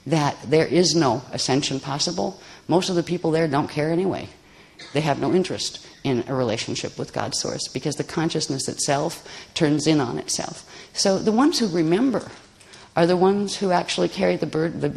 that there is no ascension possible, most of the people there don't care anyway. They have no interest in a relationship with God's source because the consciousness itself turns in on itself. So the ones who remember are the ones who actually carry the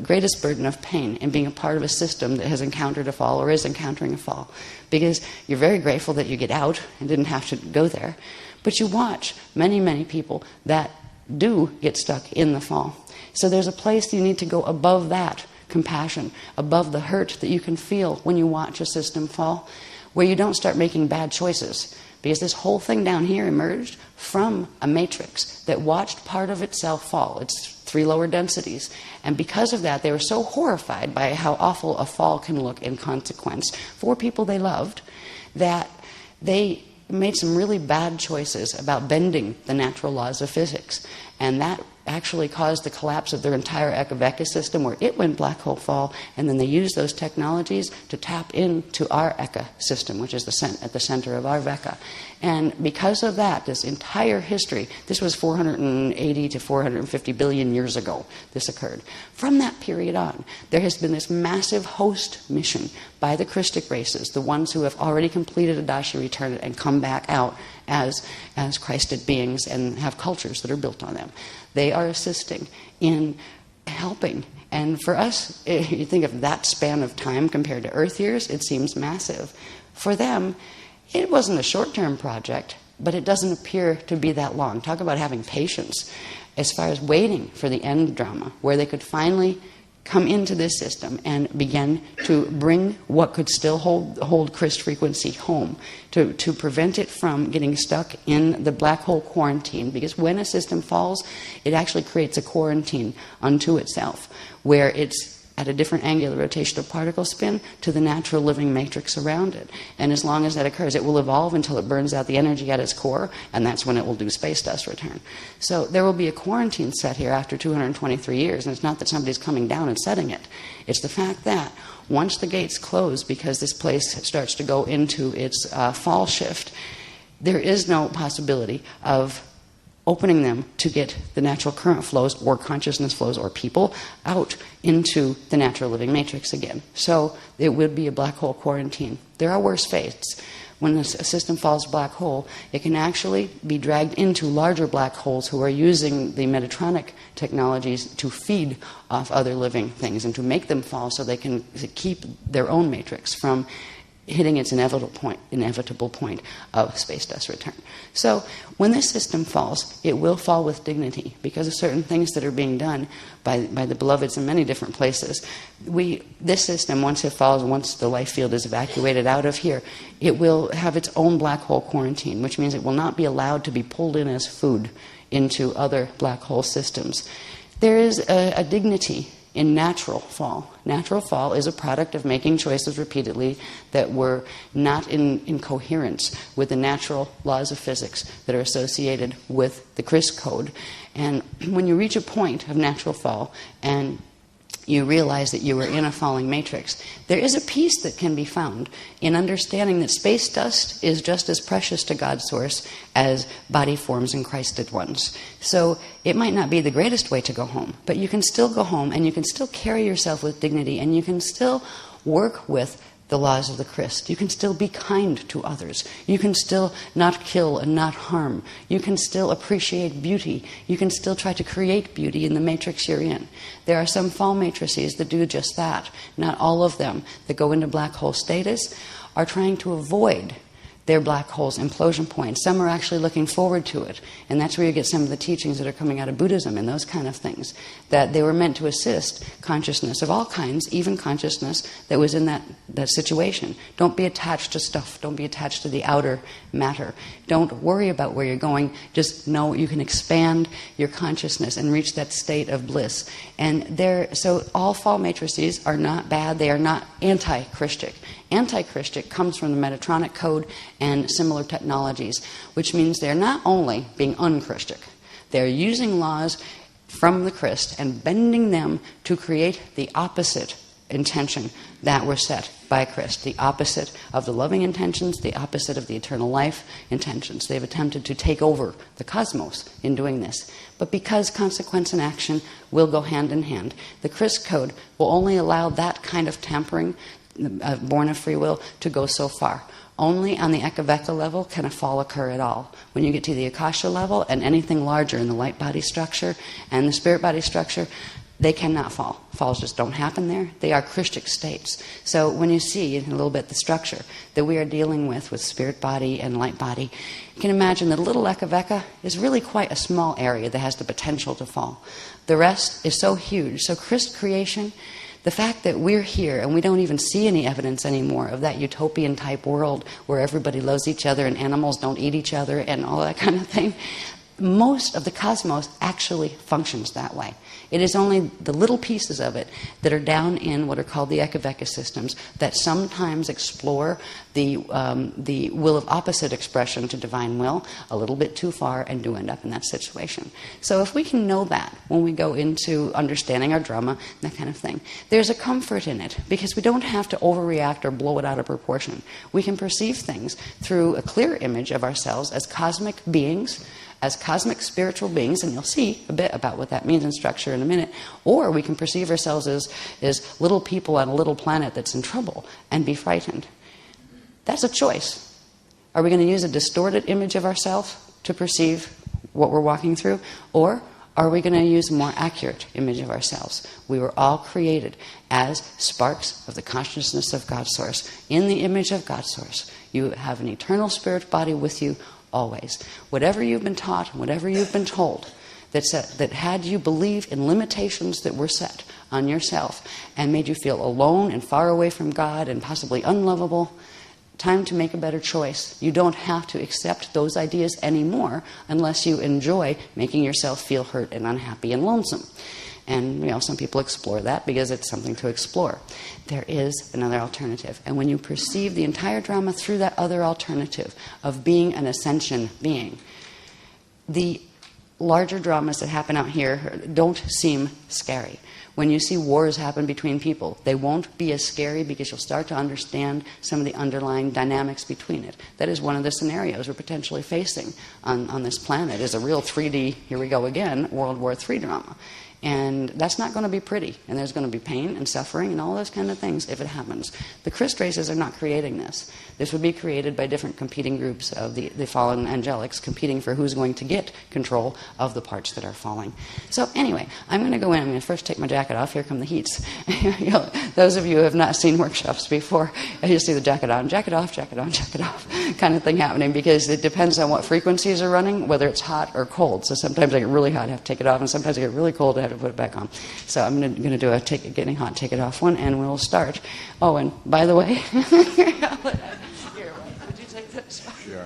greatest burden of pain in being a part of a system that has encountered a fall or is encountering a fall. Because you're very grateful that you get out and didn't have to go there. But you watch many, many people that do get stuck in the fall. So there's a place you need to go above that compassion, above the hurt that you can feel when you watch a system fall, where you don't start making bad choices. Because this whole thing down here emerged from a matrix that watched part of itself fall. It's 3 lower densities. And because of that, they were so horrified by how awful a fall can look in consequence for people they loved that they made some really bad choices about bending the natural laws of physics. And that actually caused the collapse of their entire ecosystem, where it went black hole fall, and then they used those technologies to tap into our ecosystem, which is at the center of our Veka. And because of that, this entire history, this was 480 to 450 billion years ago this occurred. From that period on, there has been this massive host mission by the Christic races, the ones who have already completed Adashi Return and come back out as Christed beings and have cultures that are built on them. They are assisting in helping. And for us, if you think of that span of time compared to Earth years, it seems massive. For them, it wasn't a short-term project, but it doesn't appear to be that long. Talk about having patience as far as waiting for the end drama, where they could finally come into this system and begin to bring what could still hold Christ frequency home, to prevent it from getting stuck in the black hole quarantine. Because when a system falls, it actually creates a quarantine unto itself, where it's at a different angular rotational particle spin to the natural living matrix around it. And as long as that occurs, it will evolve until it burns out the energy at its core, and that's when it will do space dust return. So there will be a quarantine set here after 223 years, and it's not that somebody's coming down and setting it. It's the fact that once the gates close, because this place starts to go into its fall shift, there is no possibility of opening them to get the natural current flows or consciousness flows or people out into the natural living matrix again. So it would be a black hole quarantine. There are worse fates. When a system falls black hole, it can actually be dragged into larger black holes who are using the Metatronic technologies to feed off other living things and to make them fall so they can keep their own matrix from hitting its inevitable point of space dust return. So when this system falls, it will fall with dignity because of certain things that are being done by the beloveds in many different places. This system, once it falls, once the life field is evacuated out of here, it will have its own black hole quarantine, which means it will not be allowed to be pulled in as food into other black hole systems. There is a dignity in natural fall. Natural fall is a product of making choices repeatedly that were not in coherence with the natural laws of physics that are associated with the Christ code. And when you reach a point of natural fall and you realize that you were in a falling matrix, there is a peace that can be found in understanding that space dust is just as precious to God's source as body forms and Christed ones. So it might not be the greatest way to go home, but you can still go home and you can still carry yourself with dignity and you can still work with the laws of the Christ. You can still be kind to others. You can still not kill and not harm. You can still appreciate beauty. You can still try to create beauty in the matrix you're in. There are some fall matrices that do just that. Not all of them that go into black hole status are trying to avoid their black hole's implosion point. Some are actually looking forward to it. And that's where you get some of the teachings that are coming out of Buddhism and those kind of things. That they were meant to assist consciousness of all kinds, even consciousness that was in that situation. Don't be attached to stuff. Don't be attached to the outer matter. Don't worry about where you're going. Just know you can expand your consciousness and reach that state of bliss. And so all fall matrices are not bad. They are not anti-Christic. Anti-Christic comes from the Metatronic code and similar technologies, which means they're not only being un-Christic, they're using laws from the Christ and bending them to create the opposite intention that were set by Christ, the opposite of the loving intentions, the opposite of the eternal life intentions. They've attempted to take over the cosmos in doing this. But because consequence and action will go hand in hand, the Christ code will only allow that kind of tampering, born of free will, to go so far. Only on the ekaveka level can a fall occur at all. When you get to the akasha level and anything larger in the light body structure and the spirit body structure, they cannot fall. Falls just don't happen there. They are Christic states. So when you see in a little bit the structure that we are dealing with spirit body and light body, you can imagine that a little ekaveka is really quite a small area that has the potential to fall. The rest is so huge. So Christ creation, the fact that we're here and we don't even see any evidence anymore of that utopian type world where everybody loves each other and animals don't eat each other and all that kind of thing, most of the cosmos actually functions that way. It is only the little pieces of it that are down in what are called the ekaveka systems that sometimes explore the will of opposite expression to divine will a little bit too far and do end up in that situation. So if we can know that when we go into understanding our drama, that kind of thing, there's a comfort in it because we don't have to overreact or blow it out of proportion. We can perceive things through a clear image of ourselves as cosmic beings, as cosmic spiritual beings, and you'll see a bit about what that means in structure in a minute, or we can perceive ourselves as little people on a little planet that's in trouble and be frightened. That's a choice. Are we going to use a distorted image of ourselves to perceive what we're walking through, or are we going to use a more accurate image of ourselves? We were all created as sparks of the consciousness of God's source, in the image of God's source. You have an eternal spirit body with you always. Whatever you've been taught, whatever you've been told, that had you believe in limitations that were set on yourself and made you feel alone and far away from God and possibly unlovable, time to make a better choice. You don't have to accept those ideas anymore unless you enjoy making yourself feel hurt and unhappy and lonesome. And, some people explore that because it's something to explore. There is another alternative. And when you perceive the entire drama through that other alternative of being an ascension being, the larger dramas that happen out here don't seem scary. When you see wars happen between people, they won't be as scary because you'll start to understand some of the underlying dynamics between it. That is one of the scenarios we're potentially facing on this planet, is a real 3D, here we go again, World War III drama. And that's not going to be pretty. And there's going to be pain and suffering and all those kind of things if it happens. The Christ races are not creating this. This would be created by different competing groups of the fallen angelics competing for who's going to get control of the parts that are falling. So anyway, I'm going to go in. I'm going to first take my jacket off. Here come the heats. Those of you who have not seen workshops before, you see the jacket on, jacket off, jacket on, jacket off kind of thing happening because it depends on what frequencies are running, whether it's hot or cold. So sometimes I get really hot, I have to take it off, and sometimes I get really cold, I have to put it back on. So I'm going to do a getting hot, take it off one, and we'll start. Oh, and by the way, here, would you take this? Sure.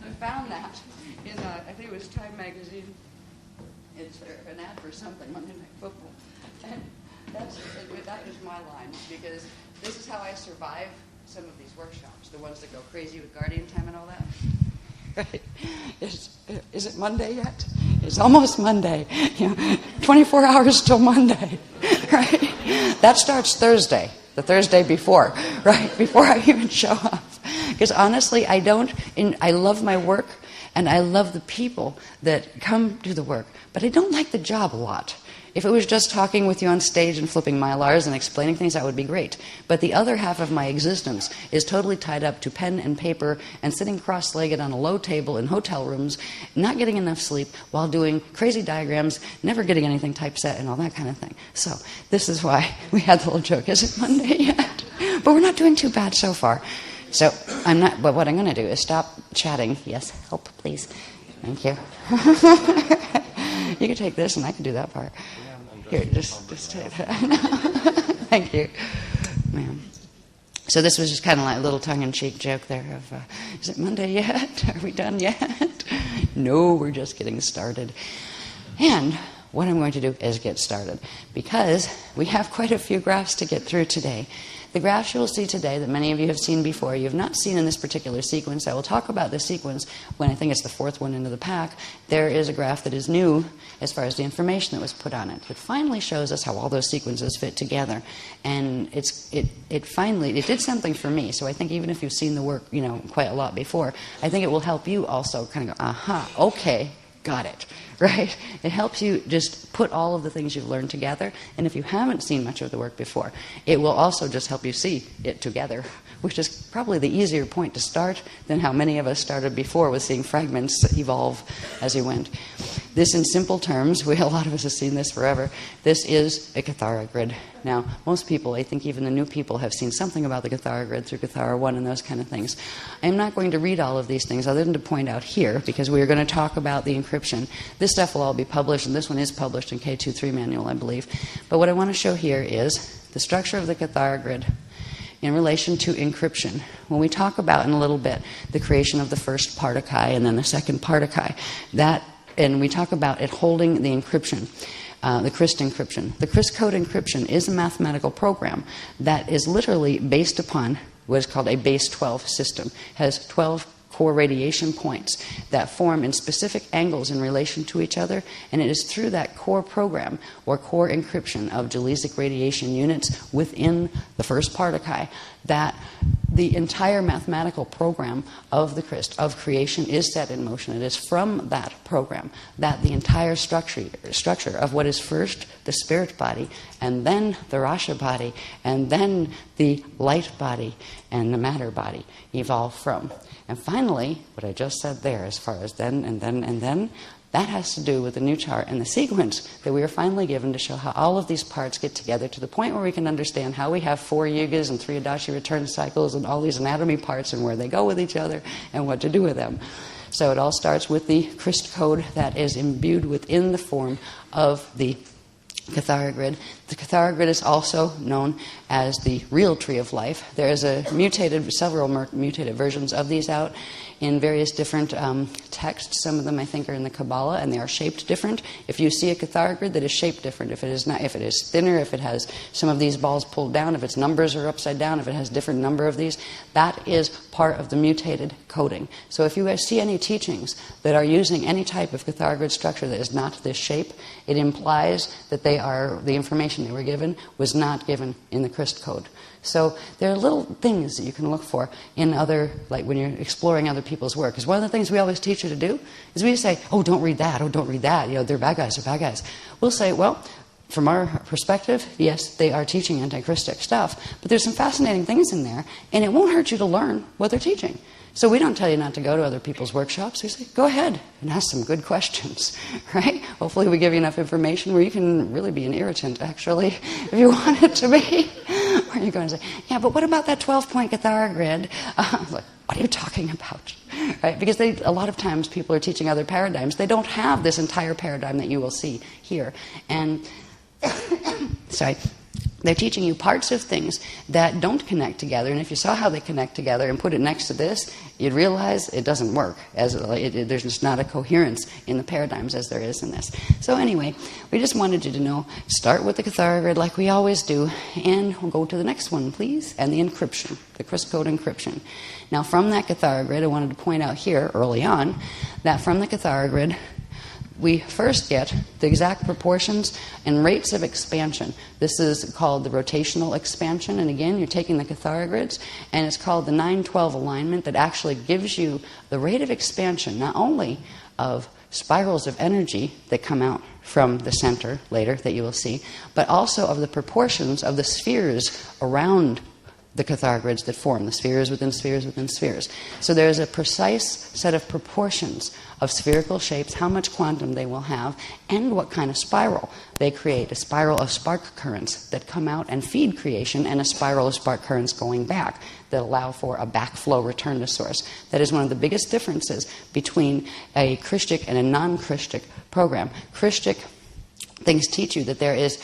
I found that in, I think it was Time magazine. It's an ad for something, Monday Night Football. And that is my line, because this is how I survive some of these workshops, the ones that go crazy with Guardian Time and all that. Right. Is it Monday yet? It's almost Monday. 24 hours till Monday. Right? That starts Thursday, the Thursday before, right? Before I even show up. Because honestly, I love my work and I love the people that come to the work, but I don't like the job a lot. If it was just talking with you on stage and flipping mylars and explaining things, that would be great. But the other half of my existence is totally tied up to pen and paper and sitting cross-legged on a low table in hotel rooms, not getting enough sleep while doing crazy diagrams, never getting anything typeset and all that kind of thing. So this is why we had the little joke, is it Monday yet? But we're not doing too bad so far. So but what I'm going to do is stop chatting. Yes, help, please. Thank you. You can take this and I can do that part. Here, just take that. Thank you. Ma'am. So this was just kind of like a little tongue-in-cheek joke there of, is it Monday yet? Are we done yet? No, we're just getting started. And what I'm going to do is get started, because we have quite a few graphs to get through today The graphs you will see today that many of you have seen before, you have not seen in this particular sequence. I will talk about this sequence when I think it's the fourth one into the pack. There is a graph that is new as far as the information that was put on it. It finally shows us how all those sequences fit together. And it finally did something for me. So I think even if you've seen the work, quite a lot before, I think it will help you also kind of go, aha, okay, got it, right? It helps you just put all of the things you've learned together. And if you haven't seen much of the work before, it will also just help you see it together, which is probably the easier point to start than how many of us started before with seeing fragments evolve as you went. This, in simple terms, a lot of us have seen this forever, this is a Cathara grid. Now, most people, I think even the new people, have seen something about the Cathara grid through Cathara 1 and those kind of things. I'm not going to read all of these things other than to point out here, because we are going to talk about the encryption. This stuff will all be published, and this one is published in K23 manual, I believe. But what I want to show here is the structure of the Cathara grid in relation to encryption. When we talk about in a little bit the creation of the first particle and then the second particle, and we talk about it holding the encryption, the CRIST encryption. The CRIST code encryption is a mathematical program that is literally based upon what is called a base 12 system. It has 12 core radiation points that form in specific angles in relation to each other, and it is through that core program or core encryption of Jaleesic radiation units within the first particle that the entire mathematical program of the CRIST, of creation, is set in motion. It is from that program that the entire structure of what is first the spirit body, and then the Rasha body, and then the light body, and the matter body evolve from. And finally, what I just said there, as far as then and then and then, that has to do with the new chart and the sequence that we are finally given to show how all of these parts get together to the point where we can understand how we have 4 yugas and 3 Adashi return cycles and all these anatomy parts and where they go with each other and what to do with them. So it all starts with the CRIST code that is imbued within the form of the Cathara grid. The Cathara grid is also known as the real tree of life. There is several mutated versions of these out in various different texts. Some of them, I think, are in the Kabbalah, and they are shaped different. If you see a Cathara grid that is shaped different, if it is thinner, if it has some of these balls pulled down, if its numbers are upside down, if it has different number of these, that is part of the mutated coding. So if you guys see any teachings that are using any type of Cathara grid structure that is not this shape, it implies that the information they were given was not given in the CRIST code. So there are little things that you can look for in like when you're exploring other people's work. Because one of the things we always teach you to do is we say, oh, don't read that, oh, don't read that, they're bad guys. We'll say, well, from our perspective, yes, they are teaching anti-Christic stuff, but there's some fascinating things in there, and it won't hurt you to learn what they're teaching. So we don't tell you not to go to other people's workshops. We say, go ahead and ask some good questions, right? Hopefully we give you enough information where you can really be an irritant, actually, if you want it to be. Or you're going to say, yeah, but what about that 12-point Cathara grid? Like, what are you talking about? Right? Because a lot of times people are teaching other paradigms. They don't have this entire paradigm that you will see here. And, sorry. They're teaching you parts of things that don't connect together, and if you saw how they connect together and put it next to this, you'd realize it doesn't work. There's just not a coherence in the paradigms as there is in this. So anyway, we just wanted you to know, start with the Cathara grid like we always do, and we'll go to the next one, please, and the encryption, the CRIST code encryption. Now from that Cathara grid, I wanted to point out here early on that from the Cathara grid, we first get the exact proportions and rates of expansion. This is called the rotational expansion. And again, you're taking the Cathara grids, and it's called the 9-12 alignment that actually gives you the rate of expansion, not only of spirals of energy that come out from the center later that you will see, but also of the proportions of the spheres around the Cathara grids that form, the spheres within spheres within spheres. So there's a precise set of proportions of spherical shapes, how much quantum they will have, and what kind of spiral they create. A spiral of spark currents that come out and feed creation, and a spiral of spark currents going back that allow for a backflow return to source. That is one of the biggest differences between a Christic and a non-Christic program. Christic things teach you that there is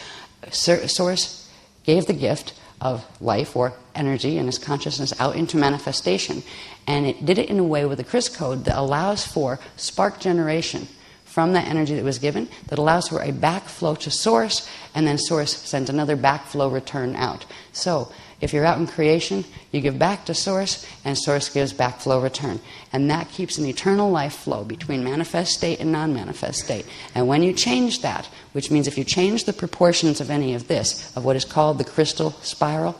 source gave the gift of life or energy and his consciousness out into manifestation, and it did it in a way with the CRIST code that allows for spark generation from that energy that was given, that allows for a backflow to source, and then source sends another backflow return out. So If you're out in creation, you give back to Source, and Source gives back flow return. And that keeps an eternal life flow between manifest state and non-manifest state. And when you change that, which means if you change the proportions of any of this, of what is called the crystal spiral,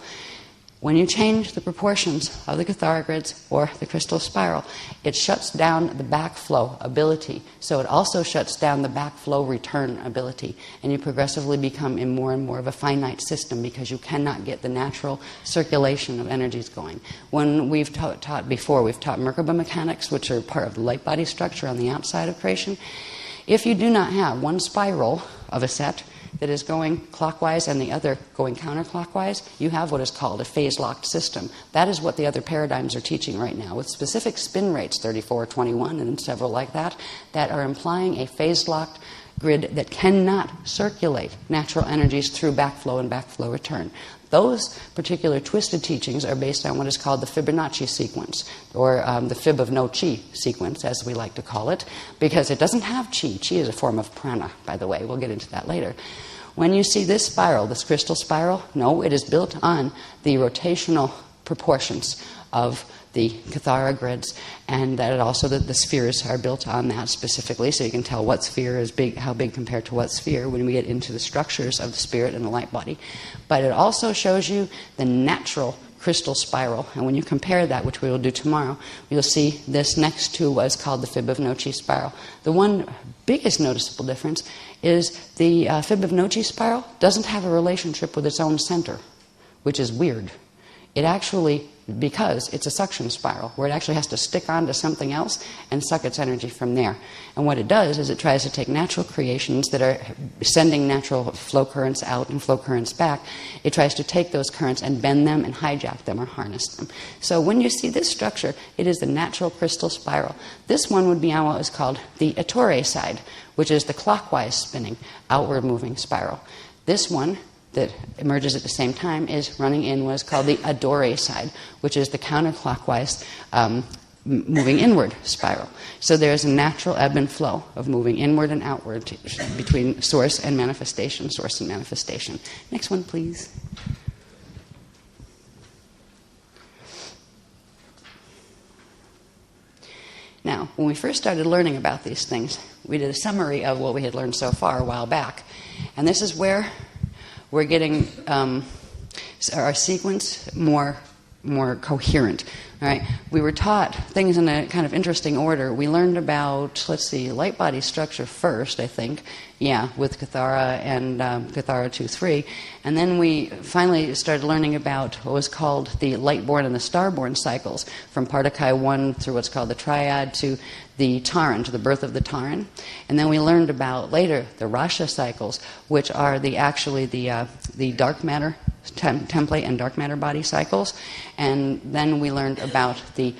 when you change the proportions of the Cathara grids or the crystal spiral, it shuts down the backflow ability. So it also shuts down the backflow return ability. And you progressively become in more and more of a finite system because you cannot get the natural circulation of energies going. When we've taught before, we've taught Merkaba mechanics, which are part of the light body structure on the outside of creation. If you do not have one spiral of a set that is going clockwise and the other going counterclockwise, you have what is called a phase-locked system. That is what the other paradigms are teaching right now, with specific spin rates, 34, 21, and several like that, that are implying a phase-locked grid that cannot circulate natural energies through backflow and backflow return. Those particular twisted teachings are based on what is called the Fibonacci sequence, or the fib of no chi sequence, as we like to call it, because it doesn't have chi. Chi is a form of prana, by the way. We'll get into that later. When you see this spiral, this crystal spiral, no, it is built on the rotational proportions of the Cathara grids, and that it also the spheres are built on that specifically, so you can tell what sphere is big, how big compared to what sphere when we get into the structures of the spirit and the light body. But it also shows you the natural crystal spiral, and when you compare that, which we will do tomorrow, you'll see this next to what is called the fib of no chi spiral. The one biggest noticeable difference is the fib of no chi spiral doesn't have a relationship with its own center, which is weird. It actually, because it's a suction spiral, where it actually has to stick onto something else and suck its energy from there. And what it does is it tries to take natural creations that are sending natural flow currents out and flow currents back. It tries to take those currents and bend them and hijack them or harness them. So when you see this structure, it is the natural crystal spiral. This one would be on what is called the Ettore side, which is the clockwise spinning, outward moving spiral. This one that emerges at the same time is running in what is called the Adore side, which is the counterclockwise moving inward spiral. So there's a natural ebb and flow of moving inward and outward between source and manifestation, source and manifestation. Next one, please. Now, when we first started learning about these things, we did a summary of what we had learned so far a while back. And this is where we're getting our sequence more coherent. All right? We were taught things in a kind of interesting order. We learned about, let's see, light body structure first, I think. Yeah, with Cathara and Cathara 2-3. And then we finally started learning about what was called the light-born and the star-born cycles, from Partakai 1 through what's called the triad to the Taran, to the birth of the Taran. And then we learned about, later, the Rasha cycles, which are the dark matter template and dark matter body cycles. And then we learned about the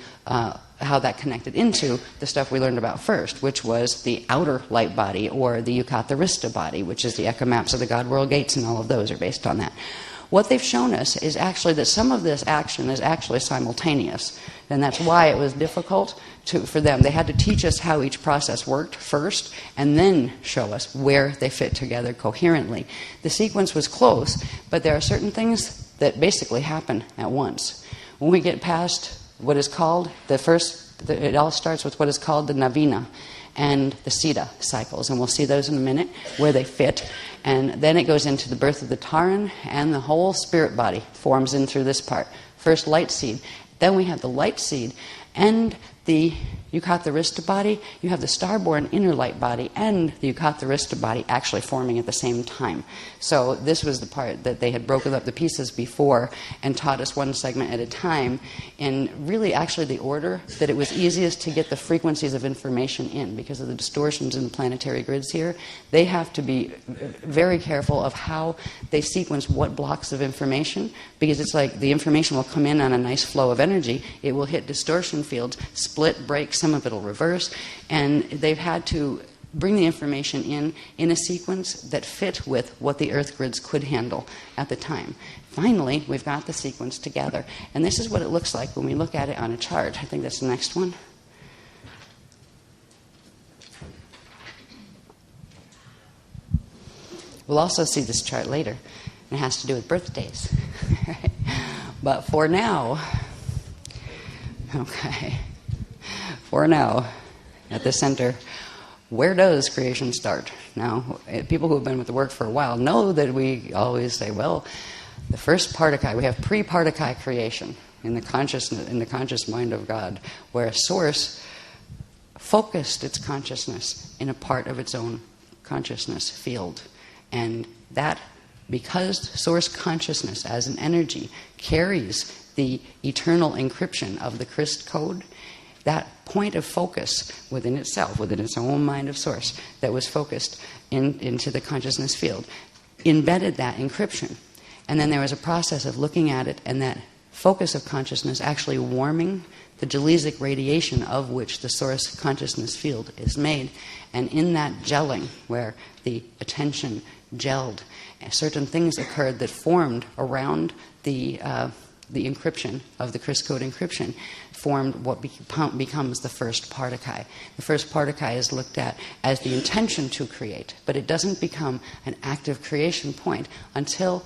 how that connected into the stuff we learned about first, which was the outer light body, or the Yukatharista body, which is the echo maps of the God world gates, and all of those are based on that. What they've shown us is actually that some of this action is actually simultaneous, and that's why it was difficult for them. They had to teach us how each process worked first, and then show us where they fit together coherently. The sequence was close, but there are certain things that basically happen at once. When we get past what is called it all starts with what is called the Navina and the Siddha cycles, and we'll see those in a minute, where they fit. And then it goes into the birth of the Taran, and the whole spirit body forms in through this part. First light seed, then we have the light seed and the Yukatharista body. You have the star-born inner light body and the Yukatharista body actually forming at the same time. So this was the part that they had broken up the pieces before and taught us one segment at a time, in really actually the order that it was easiest to get the frequencies of information in, because of the distortions in the planetary grids here. They have to be very careful of how they sequence what blocks of information, because it's like the information will come in on a nice flow of energy. It will hit distortion fields, split, break, some of it will reverse, and they've had to bring the information in a sequence that fit with what the Earth grids could handle at the time. Finally, we've got the sequence together, and this is what it looks like when we look at it on a chart. I think that's the next one. We'll also see this chart later, and it has to do with birthdays. But for now, okay, for now, at the center, where does creation start? Now, people who have been with the work for a while know that we always say, well, the first partikai, we have pre-partikai creation in the conscious mind of God, where a source focused its consciousness in a part of its own consciousness field. And that, because source consciousness as an energy carries the eternal encryption of the Christ code, that point of focus within itself, within its own mind of source, that was focused into the consciousness field, embedded that encryption. And then there was a process of looking at it, and that focus of consciousness actually warming the gelasic radiation of which the source consciousness field is made. And in that gelling, where the attention gelled, certain things occurred that formed around the encryption of the Christ code encryption, formed what becomes the first partikai. The first partikai is looked at as the intention to create, but it doesn't become an active creation point until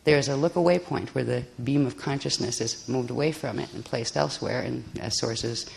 there's a look-away point where the beam of consciousness is moved away from it and placed elsewhere, and as source is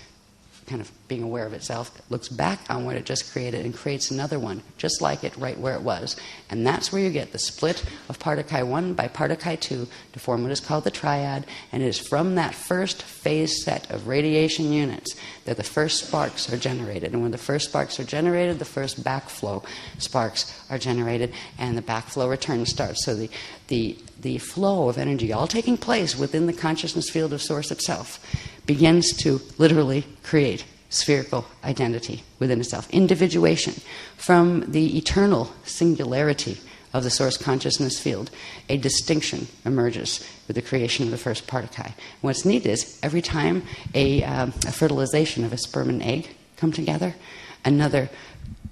kind of being aware of itself, looks back on what it just created and creates another one, just like it, right where it was. And that's where you get the split of partikai 1 by partikai 2 to form what is called the triad, and it is from that first phase set of radiation units that the first sparks are generated. And when the first sparks are generated, the first backflow sparks are generated, and the backflow return starts. So the flow of energy, all taking place within the consciousness field of source itself, begins to literally create spherical identity within itself, individuation. From the eternal singularity of the source consciousness field, a distinction emerges with the creation of the first partikai. What's neat is every time a fertilization of a sperm and egg come together, another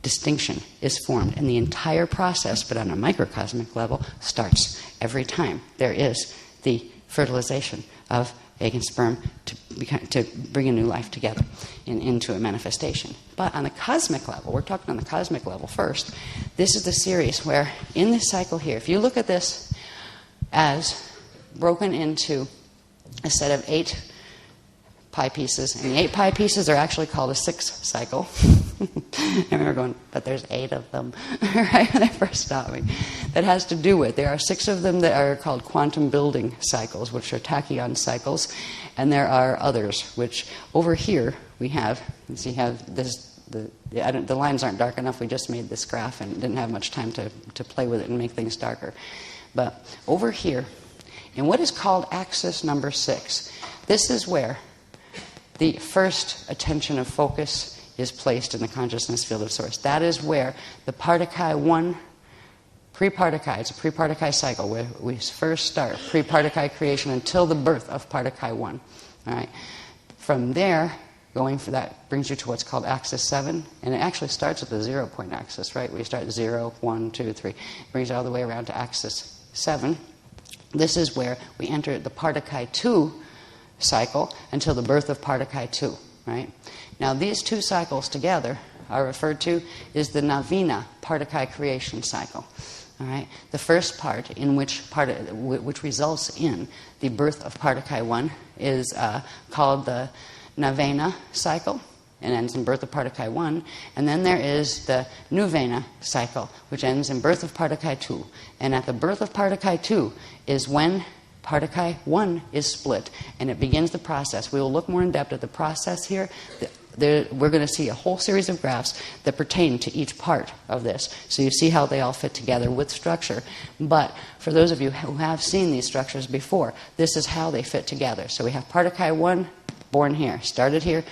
distinction is formed, and the entire process, but on a microcosmic level, starts every time there is the fertilization of egg and sperm to bring a new life together into a manifestation. But on the cosmic level, we're talking on the cosmic level first, this is the series where in this cycle here, if you look at this as broken into a set of 8 pi pieces, and the 8 pi pieces are actually called a 6 cycle. And we were going, but there's 8 of them, right, when they first stopped me. That has to do with, there are 6 of them that are called quantum building cycles, which are tachyon cycles, and there are others, which over here we have, the lines aren't dark enough, we just made this graph and didn't have much time to play with it and make things darker. But over here, in what is called axis number 6, this is where the first attention of focus is placed in the consciousness field of source. That is where the partikai 1, pre-partikai, it's a pre-partikai cycle where we first start pre-partikai creation until the birth of partikai 1. All right. From there, going for that brings you to what's called axis 7, and it actually starts at the 0-point axis, right? We start 0, 1, 2, 3. It brings you all the way around to axis 7. This is where we enter the partikai 2 cycle until the birth of partikai 2, right? Now these 2 cycles together are referred to as the Navina partikai creation cycle. All right? The first part, in which results in the birth of partikai 1, is called the Navena cycle, and ends in birth of partikai 1. And then there is the Nuvena cycle, which ends in birth of partikai 2. And at the birth of partikai 2 is when partikai 1 is split, and it begins the process. We will look more in depth at the process here. We're going to see a whole series of graphs that pertain to each part of this. So you see how they all fit together with structure. But for those of you who have seen these structures before, this is how they fit together. So we have partikai 1, born here, started here,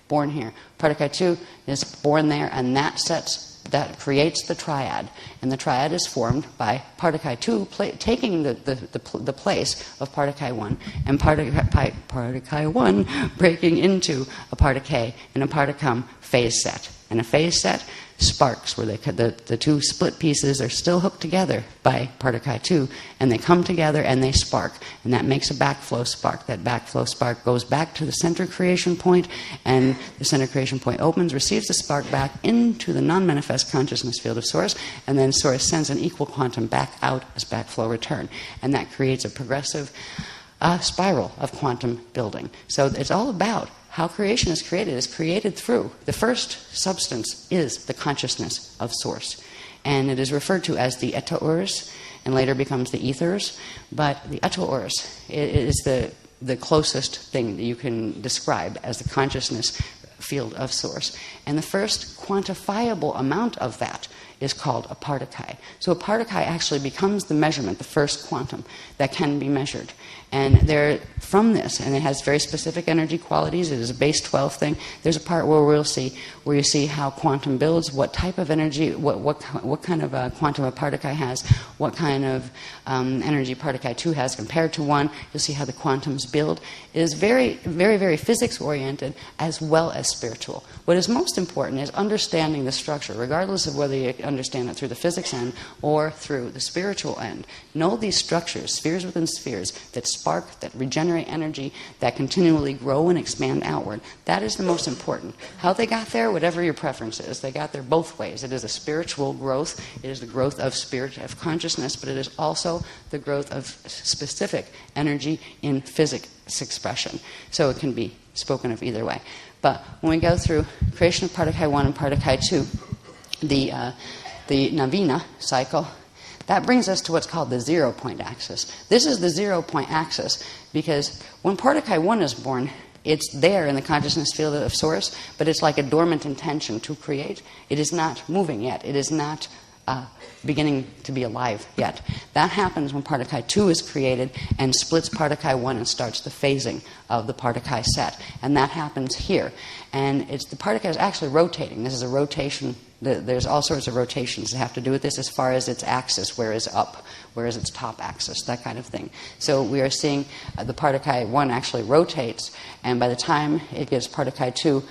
born here. Partikai 2 is born there, and that creates the triad. And the triad is formed by partikai 2 taking the place of partikai 1, and partikai 1 breaking into a partikai and a particum phase set. And a phase set sparks, where the 2 split pieces are still hooked together by partikai 2, and they come together and they spark, and that makes a backflow spark. That backflow spark goes back to the center creation point, and the center creation point opens, receives the spark back into the non-manifest consciousness field of source, and then source sends an equal quantum back out as backflow return, and that creates a progressive spiral of quantum building. So it's all about how creation is created. It's created through. The first substance is the consciousness of Source. And it is referred to as the Eta-Urs, and later becomes the ethers. But the Eta-Urs is the closest thing that you can describe as the consciousness field of Source. And the first quantifiable amount of that is called a particle. So a particle actually becomes the measurement, the first quantum that can be measured. And there, from this, and it has very specific energy qualities, it is a base 12 thing, there's a part where we'll see, where you see how quantum builds, what type of energy, what kind of a quantum a particle has, what kind of energy particle 2 has compared to 1. You'll see how the quantums build. It is very, very, very physics-oriented as well as spiritual. What is most important is understanding the structure, regardless of whether you understand it through the physics end or through the spiritual end. Know these structures, spheres within spheres, that spark, that regenerate energy, that continually grow and expand outward. That is the most important. How they got there, whatever your preference is, they got there both ways. It is a spiritual growth. It is the growth of spirit, of consciousness, but it is also the growth of specific energy in physics expression. So it can be spoken of either way. But when we go through creation of particle 1 and particle 2, the Navina cycle, that brings us to what's called the 0 point axis. This is the 0 point axis because when particle 1 is born, it's there in the consciousness field of Source, but it's like a dormant intention to create. It is not moving yet. It is not beginning to be alive yet. That happens when particle 2 is created and splits particle 1 and starts the phasing of the particle set. And that happens here. And the particle is actually rotating. This is a rotation. There's all sorts of rotations that have to do with this as far as its axis, where is up, where is its top axis, that kind of thing. So we are seeing the particle 1 actually rotates, and by the time it gets particle 2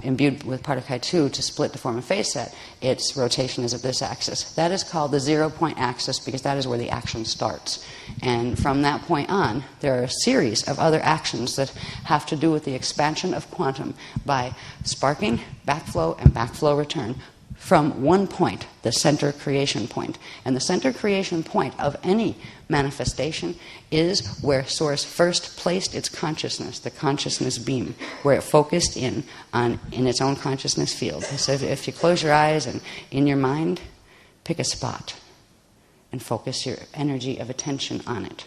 imbued with particle 2 to split to form a phase set, its rotation is of this axis. That is called the 0 point axis because that is where the action starts. And from that point on, there are a series of other actions that have to do with the expansion of quantum by sparking, backflow, and backflow return from one point, the center creation point. And the center creation point of any manifestation is where Source first placed its consciousness, the consciousness beam, where it focused in its own consciousness field. So if you close your eyes and in your mind, pick a spot and focus your energy of attention on it.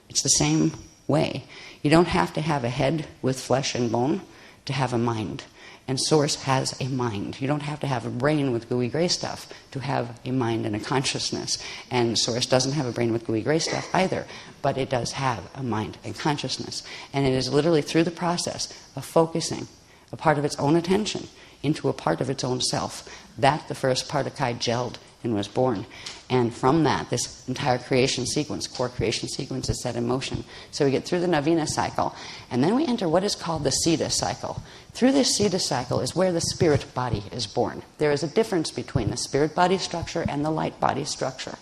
It's the same way. You don't have to have a head with flesh and bone to have a mind. And Source has a mind. You don't have to have a brain with gooey gray stuff to have a mind and a consciousness. And Source doesn't have a brain with gooey gray stuff either, but it does have a mind and consciousness. And it is literally through the process of focusing a part of its own attention into a part of its own self that the first particle gelled and was born. And from that, this entire creation sequence, core creation sequence, is set in motion. So we get through the Navina cycle, and then we enter what is called the Siddha cycle. Through this Siddha cycle is where the spirit body is born. There is a difference between the spirit body structure and the light body structure.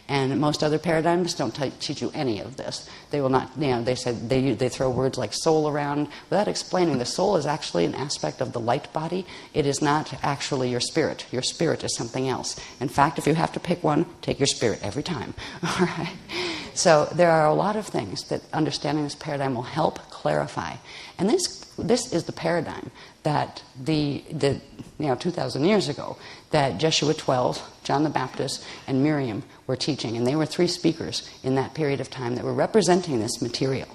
And most other paradigms don't teach you any of this. They will not, they said they throw words like soul around without explaining the soul is actually an aspect of the light body. It is not actually your spirit. Your spirit is something else. In fact, if you have to pick one, take your spirit every time. All right. So there are a lot of things that understanding this paradigm will help clarify. And this is the paradigm that 2,000 years ago, that Jeshua 12, John the Baptist, and Miriam were teaching. And they were 3 speakers in that period of time that were representing this material.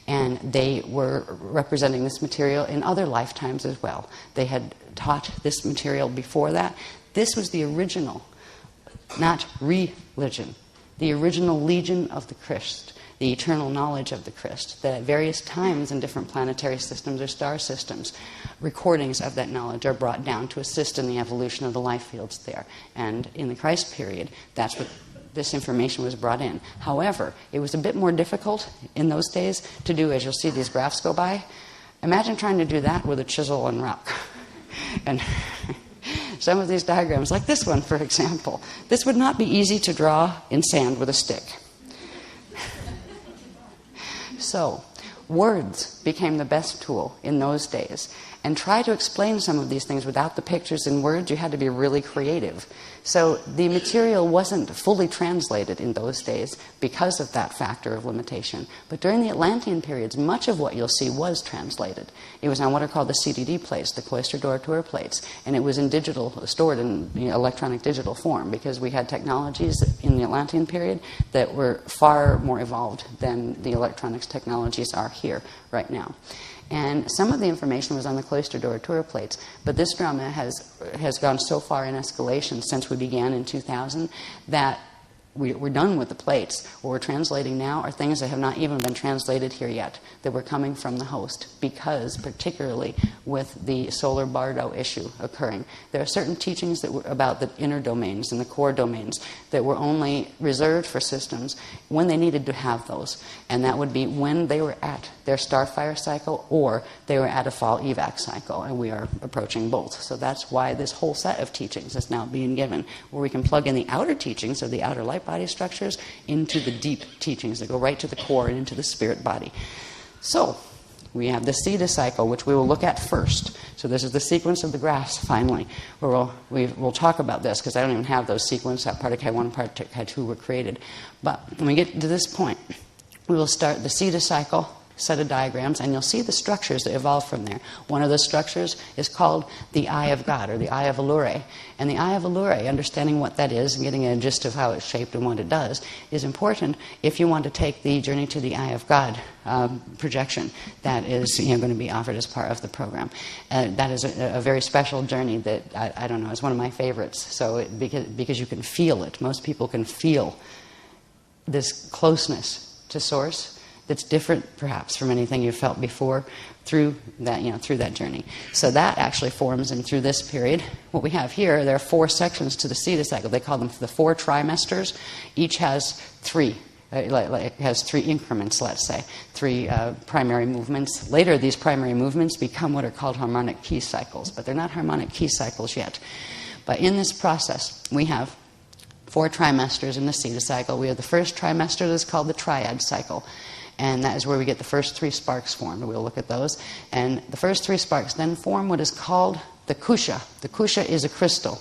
And they were representing this material in other lifetimes as well. They had taught this material before that. This was the original, not religion, the original legion of the Christ, the eternal knowledge of the Christ, that at various times in different planetary systems or star systems, recordings of that knowledge are brought down to assist in the evolution of the life fields there. And in the Christ period, that's what this information was brought in. However, it was a bit more difficult in those days to do, as you'll see these graphs go by. Imagine trying to do that with a chisel and rock. And some of these diagrams, like this one, for example, this would not be easy to draw in sand with a stick. So, words became the best tool in those days. and try to explain some of these things without the pictures and words, you had to be really creative. So the material wasn't fully translated in those days because of that factor of limitation. But during the Atlantean periods, much of what you'll see was translated. It was on what are called the CDD plates, the cloister d'Oratour plates, and it was in digital, stored in electronic digital form, because we had technologies in the Atlantean period that were far more evolved than the electronics technologies are here right now. And some of the information was on the cloister d'Oratour plates, but this drama has gone so far in escalation since we began in 2000 that we're done with the plates. What we're translating now are things that have not even been translated here yet, that were coming from the host, because particularly with the solar bardo issue occurring, there are certain teachings that were about the inner domains and the core domains that were only reserved for systems when they needed to have those. And that would be when they were at their starfire cycle or they were at a fall evac cycle, and we are approaching both. So that's why this whole set of teachings is now being given, where we can plug in the outer teachings of the outer light body structures into the deep teachings that go right to the core and into the spirit body. So we have the Theta cycle, which we will look at first. So this is the sequence of the graphs, finally, where we'll talk about this, because I don't even have those sequences. That Particle 1 and Particle 2 were created. But when we get to this point, we will start the Theta cycle set of diagrams, and you'll see the structures that evolve from there. One of the structures is called the Eye of God, or the Eye of Allure. And the Eye of Allure, understanding what that is and getting a gist of how it's shaped and what it does, is important if you want to take the Journey to the Eye of God projection that is going to be offered as part of the program. That is a very special journey that, I don't know, is one of my favorites. So because you can feel it. Most people can feel this closeness to Source that's different, perhaps, from anything you've felt before through that journey. So that actually forms, and through this period, what we have here, there are 4 sections to the Theta cycle. They call them the 4 trimesters. Each has 3. It has 3 increments, let's say, 3 primary movements. Later, these primary movements become what are called harmonic key cycles, but they're not harmonic key cycles yet. But in this process, we have 4 trimesters in the Theta cycle. We have the first trimester that's called the triad cycle. And that is where we get the first 3 sparks formed. We'll look at those. And the first 3 sparks then form what is called the kusha. The kusha is a crystal.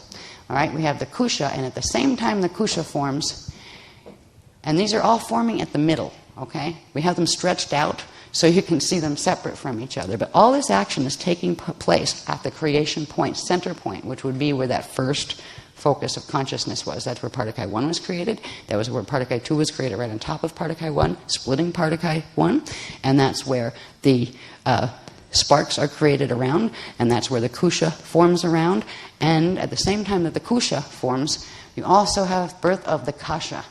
All right, we have the kusha, and at the same time the kusha forms, and these are all forming at the middle, okay? We have them stretched out so you can see them separate from each other. But all this action is taking place at the creation point, center point, which would be where that first focus of consciousness was. That's where Particle 1 was created. That was where Particle 2 was created, right on top of Particle 1, splitting Particle 1. And that's where the sparks are created around, and that's where the kusha forms around. And at the same time that the kusha forms, you also have birth of the kasha.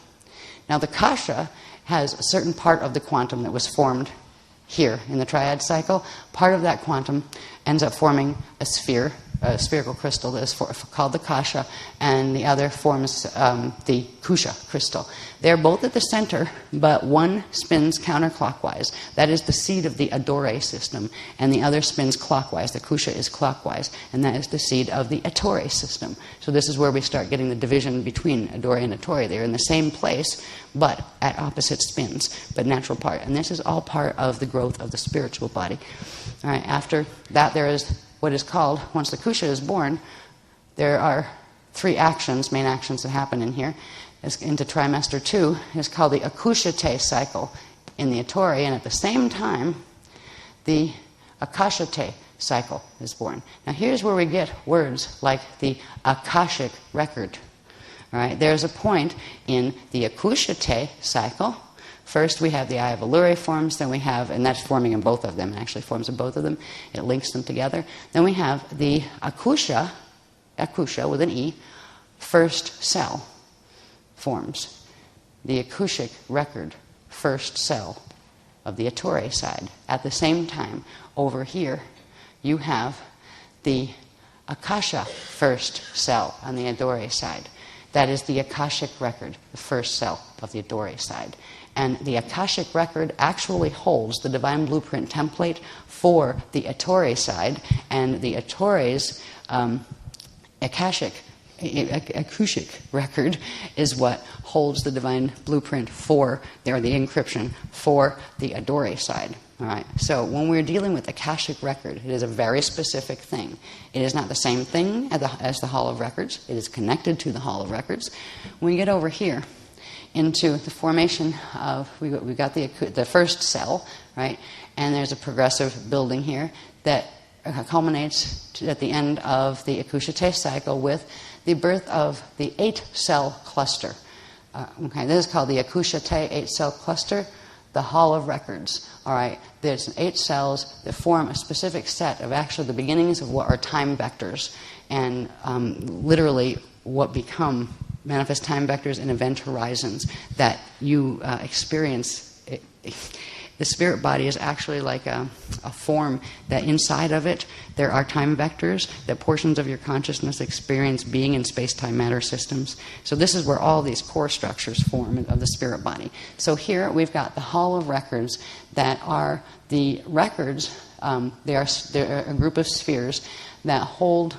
Now the kasha has a certain part of the quantum that was formed here in the triad cycle. Part of that quantum ends up forming a sphere, a spherical crystal that is called the kasha, and the other forms the kusha crystal. They're both at the center, but one spins counterclockwise. That is the seed of the Adore system, and the other spins clockwise. The kusha is clockwise, and that is the seed of the Ettore system. So this is where we start getting the division between Adore and Ettore. They're in the same place, but at opposite spins, but natural part. And this is all part of the growth of the spiritual body. All right, after that, there is what is called, once the kusha is born, there are 3 actions, main actions that happen in here. Into trimester 2 is called the akushate cycle in the Ettore, and at the same time, the akashate cycle is born. Now here's where we get words like the akashic record. All right, there's a point in the akushate cycle. First, we have the Eye of Allure forms, then we have, and that's forming in both of them, it actually forms in both of them, it links them together. Then we have the akusha with an E, first cell forms. The akushic record, first cell of the Ettore side. At the same time, over here, you have the akasha first cell on the Adore side. That is the akashic record, the first cell of the Adore side. And the Akashic record actually holds the divine blueprint template for the Ettore side, and the Ettore's Akashic record is what holds the divine blueprint for, or the encryption for the Adore side. All right. So when we're dealing with Akashic record, it is a very specific thing. It is not the same thing as the Hall of Records. It is connected to the Hall of Records. When we get over here into the formation of, we've got the first cell, right? And there's a progressive building here that culminates at the end of the Akushate cycle with the birth of the 8-cell cluster. Okay, this is called the Akushate 8-cell cluster, the Hall of Records. All right, there's 8 cells that form a specific set of actually the beginnings of what are time vectors, and literally what become manifest time vectors and event horizons that you experience. The spirit body is actually like a form that inside of it there are time vectors that portions of your consciousness experience being in space-time matter systems. So this is where all these core structures form of the spirit body. So here we've got the Hall of Records that are the records. They're a group of spheres that hold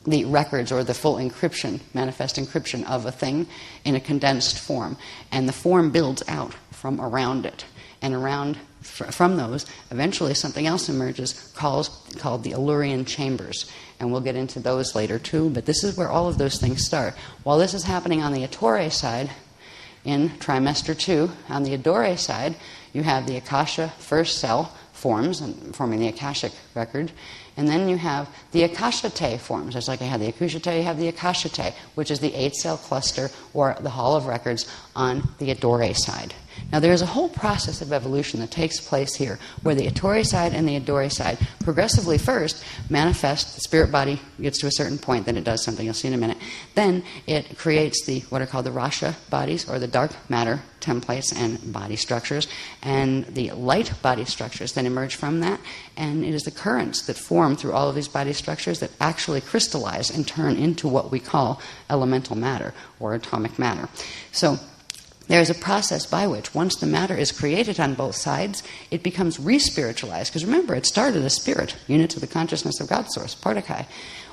the records or the full encryption, manifest encryption of a thing in a condensed form. And the form builds out from around it. And around, from those, eventually something else emerges called the Illurian chambers. And we'll get into those later too, but this is where all of those things start. While this is happening on the Ettore side, in trimester 2, on the Adore side, you have the Akasha first cell forms, and forming the Akashic record. And then you have the Akashate forms. It's like I had the Akushate, you have the Akashate, which is the 8-cell cluster or the Hall of Records on the Adore side. Now there's a whole process of evolution that takes place here where the Ettore side and the Adore side progressively first manifest, the spirit body gets to a certain point, then it does something, you'll see in a minute. Then it creates what are called the Rasha bodies, or the dark matter templates and body structures, and the light body structures that emerge from that. And it is the currents that form through all of these body structures that actually crystallize and turn into what we call elemental matter or atomic matter. So there's a process by which, once the matter is created on both sides, it becomes re-spiritualized. Because remember, it started as spirit, units of the consciousness of God Source, Partakai.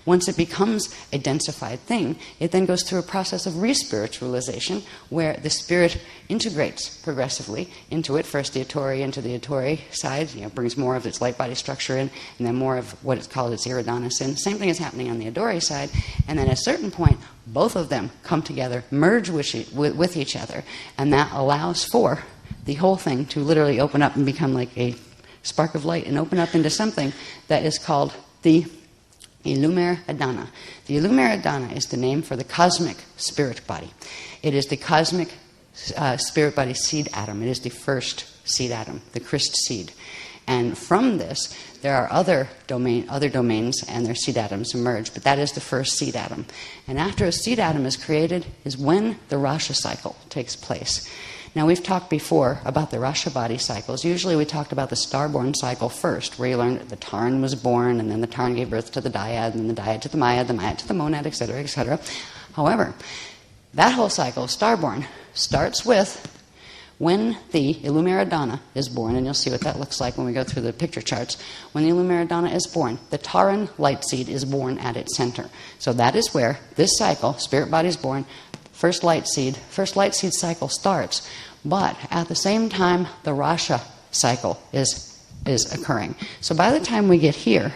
Once it becomes a densified thing, it then goes through a process of re-spiritualization where the spirit integrates progressively into it. First the Ettore into the Ettore side, brings more of its light body structure in, and then more of what is called its iridanis in. Same thing is happening on the Adore side, and then at a certain point, both of them come together, merge with each other, and that allows for the whole thing to literally open up and become like a spark of light and open up into something that is called the Illumer Adana. The Illumer Adana is the name for the cosmic spirit body. It is the cosmic spirit body seed atom. It is the first seed atom, the Christ seed. And from this, there are other domains and their seed atoms emerge, but that is the first seed atom. And after a seed atom is created is when the Rasha cycle takes place. Now, we've talked before about the Rasha body cycles. Usually we talked about the star-born cycle first, where you learned that the Tarn was born, and then the Tarn gave birth to the dyad, and the dyad to the Maiad to the monad, etc., etc. However, that whole cycle, star-born, starts with when the Illumer Adana is born, and you'll see what that looks like when we go through the picture charts. When the Illumer Adana is born, the Taran light seed is born at its center. So that is where this cycle, spirit body is born, first light seed cycle starts. But at the same time, the Rasha cycle is occurring. So by the time we get here,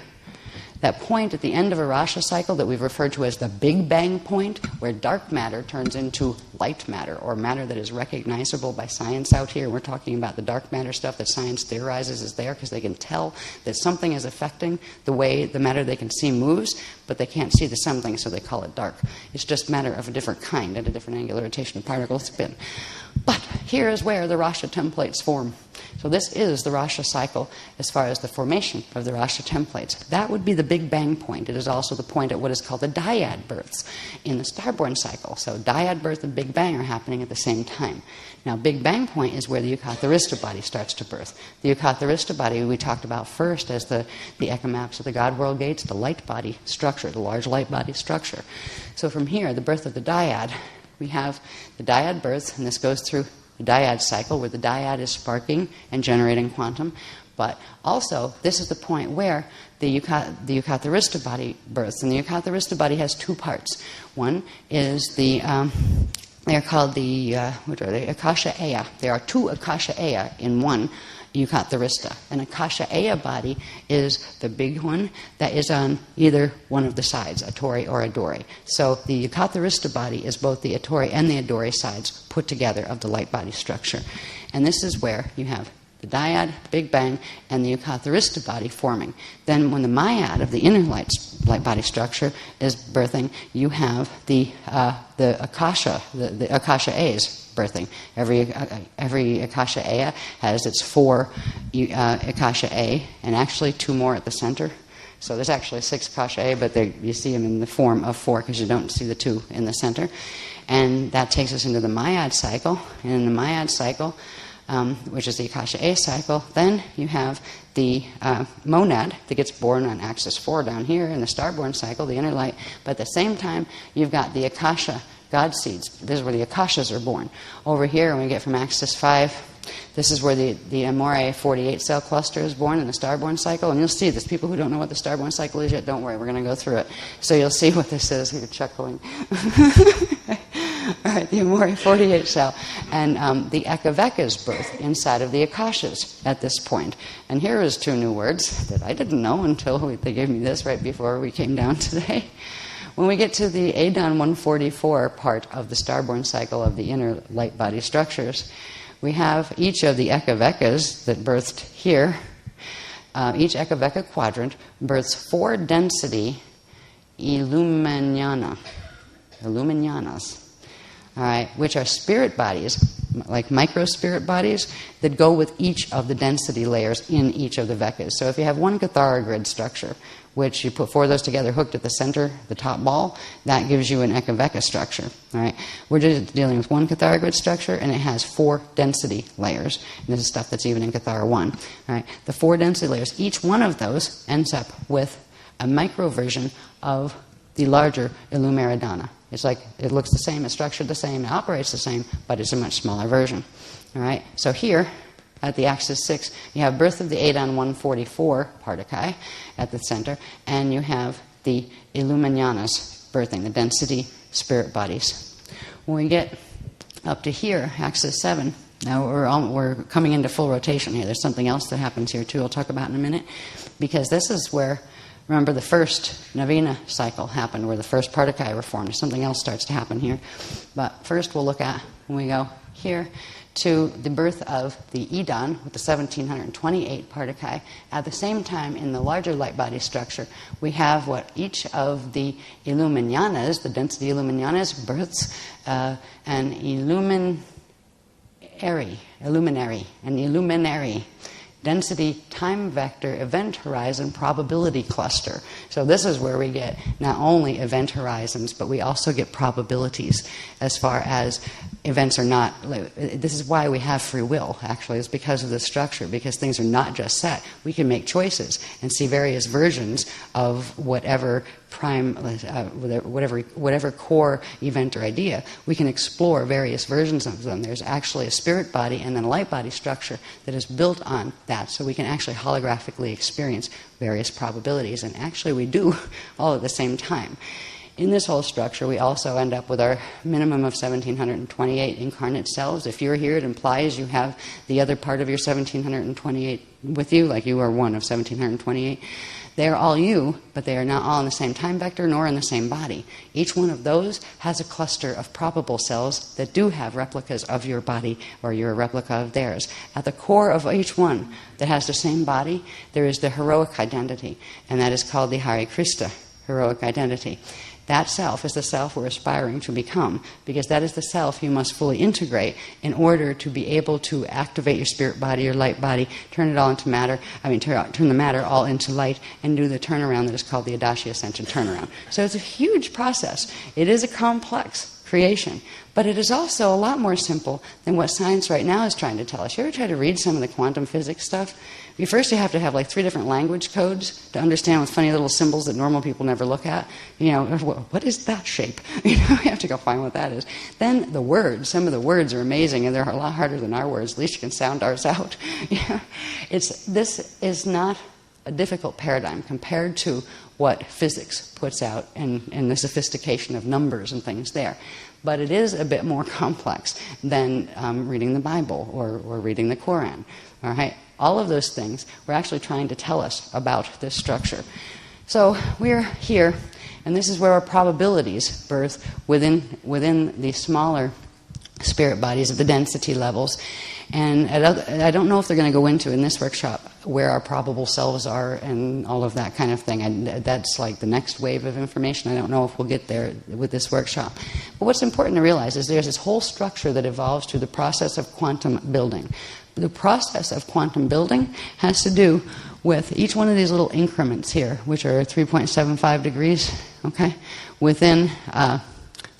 that point at the end of a Rasha cycle that we've referred to as the Big Bang point, where dark matter turns into light matter, or matter that is recognizable by science out here. We're talking about the dark matter stuff that science theorizes is there because they can tell that something is affecting the way the matter they can see moves, but they can't see the something, so they call it dark. It's just matter of a different kind at a different angular rotation of particle spin. But here is where the Rasha templates form. So this is the Rasha cycle as far as the formation of the Rasha templates. That would be the Big Bang point. It is also the point at what is called the dyad births in the starborn cycle. So dyad birth and Big Bang are happening at the same time. Now, Big Bang point is where the Yucatharista body starts to birth. The Yucatharista body we talked about first as the echomaps of the God World Gates, the light body structure, the large light body structure. So from here, the birth of the dyad, we have the dyad birth, and this goes through the dyad cycle where the dyad is sparking and generating quantum. But also, this is the point where the Yucatharista body births. And the Yucatharista body has two parts. One is they're called the, Akasha Aya. There are two Akasha Aya in one Eucatharista. An Akasha-aya body is the big one that is on either one of the sides, a tori or a dori. So the Eucatharista body is both the atori and the adori sides put together of the light body structure. And this is where you have the dyad, Big Bang, and the Eucatharista body forming. Then when the myad of the inner light body structure is birthing, you have the Akasha, the Akasha-ayas birthing. Every Akasha-aya has its 4 Akasha-A, and actually 2 more at the center. So there's actually 6 Akasha-A, but you see them in the form of 4 because you don't see the 2 in the center. And that takes us into the myad cycle. And in the myad cycle, which is the Akasha-A cycle, then you have the monad that gets born on axis 4 down here in the star-born cycle, the inner light. But at the same time, you've got the Akasha God seeds. This is where the Akashas are born. Over here, when we get from axis 5, this is where the Amore 48 cell cluster is born in the star-born cycle. And you'll see this. People who don't know what the star-born cycle is yet, don't worry, we're going to go through it. So you'll see what this is. You're chuckling. All right, the Amore 48 cell. And the Ekaveka's birth inside of the Akashas at this point. And here is 2 new words that I didn't know until they gave me this right before we came down today. When we get to the Adon 144 part of the star-born cycle of the inner light body structures, we have each of the Ekavekas that birthed here. Each Ekaveka quadrant births 4 density Illuminanas, all right, which are spirit bodies, like micro-spirit bodies, that go with each of the density layers in each of the Vekas. So if you have one Cathara grid structure, which you put 4 of those together hooked at the center, the top ball, that gives you an Ekaveka structure. All right, we're just dealing with one Cathara grid structure, and it has 4 density layers. And this is stuff that's even in Cathara 1. All right, the 4 density layers, each one of those ends up with a micro version of the larger Illumeridana. It's like it looks the same, it's structured the same, it operates the same, but it's a much smaller version. All right, so here at the axis 6, you have birth of the Adon 144 Partakai at the center, and you have the Illuminanas birthing, the density spirit bodies. When we get up to here, axis 7, now we're coming into full rotation here. There's something else that happens here too, I'll talk about in a minute, because this is where, remember, the first Navina cycle happened, where the first Partakai were formed. Something else starts to happen here. But first we'll look at, when we go here, to the birth of the Edon with the 1728 Partakai. At the same time, in the larger light body structure, we have what each of the Illuminanas, the density Illuminanas, births an illuminary density time vector event horizon probability cluster. So this is where we get not only event horizons, but we also get probabilities as far as events are not. This is why we have free will, actually, is because of this structure, because things are not just set. We can make choices and see various versions of whatever prime, whatever core event or idea. We can explore various versions of them. There's actually a spirit body and then a light body structure that is built on that, so we can actually holographically experience various probabilities, and actually we do all at the same time. In this whole structure, we also end up with our minimum of 1728 incarnate selves. If you're here, it implies you have the other part of your 1728 with you, like you are one of 1728. They are all you, but they are not all in the same time vector nor in the same body. Each one of those has a cluster of probable cells that do have replicas of your body, or you're a replica of theirs. At the core of each one that has the same body, there is the heroic identity, and that is called the Hare Krishna heroic identity. That self is the self we're aspiring to become, because that is the self you must fully integrate in order to be able to activate your spirit body, your light body, turn it all into matter, turn the matter all into light, and do the turnaround that is called the Adashi Ascension turnaround. So it's a huge process. It is a complex creation, but it is also a lot more simple than what science right now is trying to tell us. You ever try to read some of the quantum physics stuff? First you have to have like 3 different language codes to understand with funny little symbols that normal people never look at. What is that shape? You have to go find what that is. Then the words, some of the words are amazing, and they're a lot harder than our words. At least you can sound ours out. This is not a difficult paradigm compared to what physics puts out and the sophistication of numbers and things there. But it is a bit more complex than reading the Bible or reading the Quran. All right? All of those things were actually trying to tell us about this structure. So we're here, and this is where our probabilities birth within the smaller spirit bodies of the density levels. And I don't know if they're going to go into in this workshop where our probable selves are and all of that kind of thing. That's like the next wave of information. I don't know if we'll get there with this workshop. But what's important to realize is there's this whole structure that evolves through the process of quantum building. The process of quantum building has to do with each one of these little increments here, which are 3.75 degrees, okay, within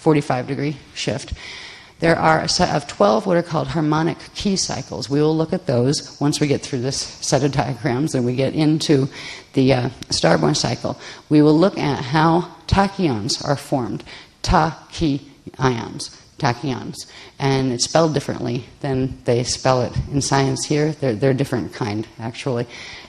45-degree shift. There are a set of 12 what are called harmonic key cycles. We will look at those once we get through this set of diagrams and we get into the star-born cycle. We will look at how tachyons are formed. Tachyons. And it's spelled differently than they spell it in science here. They're a different kind, actually.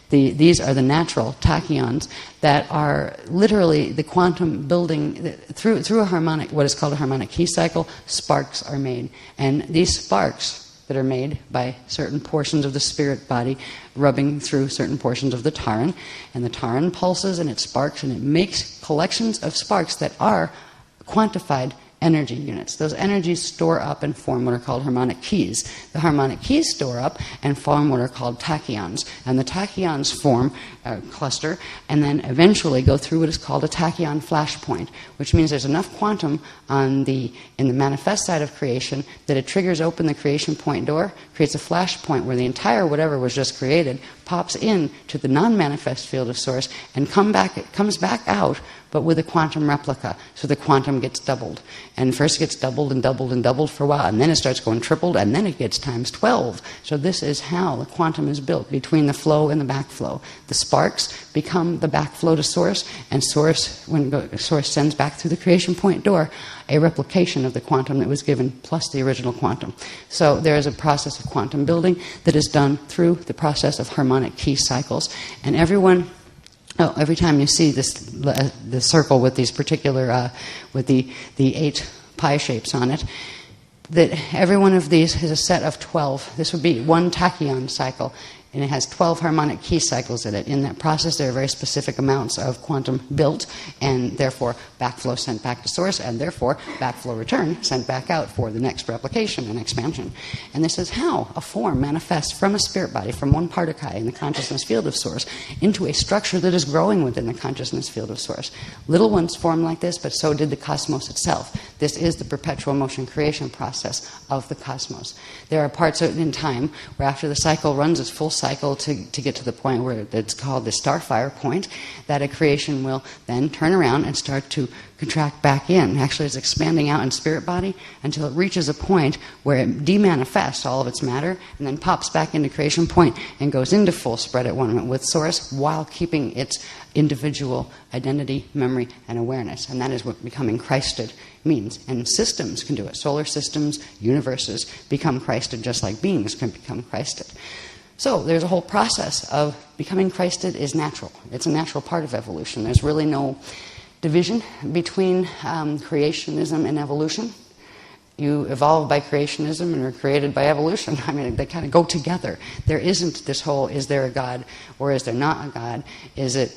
These are the natural tachyons that are literally the quantum building. Through a harmonic, what is called a harmonic key cycle, sparks are made. And these sparks that are made by certain portions of the spirit body rubbing through certain portions of the taran, and the taran pulses and it sparks and it makes collections of sparks that are quantified energy units. Those energies store up and form what are called harmonic keys. The harmonic keys store up and form what are called tachyons. And the tachyons form a cluster and then eventually go through what is called a tachyon flashpoint, which means there's enough quantum in the manifest side of creation that it triggers open the creation point door, creates a flashpoint where the entire whatever was just created pops in to the non-manifest field of source and it comes back out, but with a quantum replica. So the quantum gets doubled. And first it gets doubled and doubled and doubled for a while, and then it starts going tripled, and then it gets times 12. So this is how the quantum is built between the flow and the backflow. The sparks become the backflow to source, and source, when source sends back through the creation point door, a replication of the quantum that was given plus the original quantum. So there is a process of quantum building that is done through the process of harmonic key cycles. And every time you see the circle with these particular, with the 8 pi shapes on it, that every one of these is a set of 12. This would be one tachyon cycle, and it has 12 harmonic key cycles in it. In that process, there are very specific amounts of quantum built, and therefore backflow sent back to source, and therefore backflow return sent back out for the next replication and expansion. And this is how a form manifests from a spirit body, from one particle in the consciousness field of source, into a structure that is growing within the consciousness field of source. Little ones form like this, but so did the cosmos itself. This is the perpetual motion creation process of the cosmos. There are parts in time where after the cycle runs its full cycle to get to the point where it's called the starfire point, that a creation will then turn around and start to contract back in. Actually, it's expanding out in spirit body until it reaches a point where it demanifests all of its matter and then pops back into creation point and goes into full spread at one with source while keeping its individual identity, memory, and awareness. And that is what becoming Christed means. And systems can do it. Solar systems, universes become Christed just like beings can become Christed. So there's a whole process of becoming Christed is natural. It's a natural part of evolution. There's really no division between creationism and evolution. You evolve by creationism and are created by evolution. I mean, they kind of go together. There isn't this whole, is there a God or is there not a God? Is it,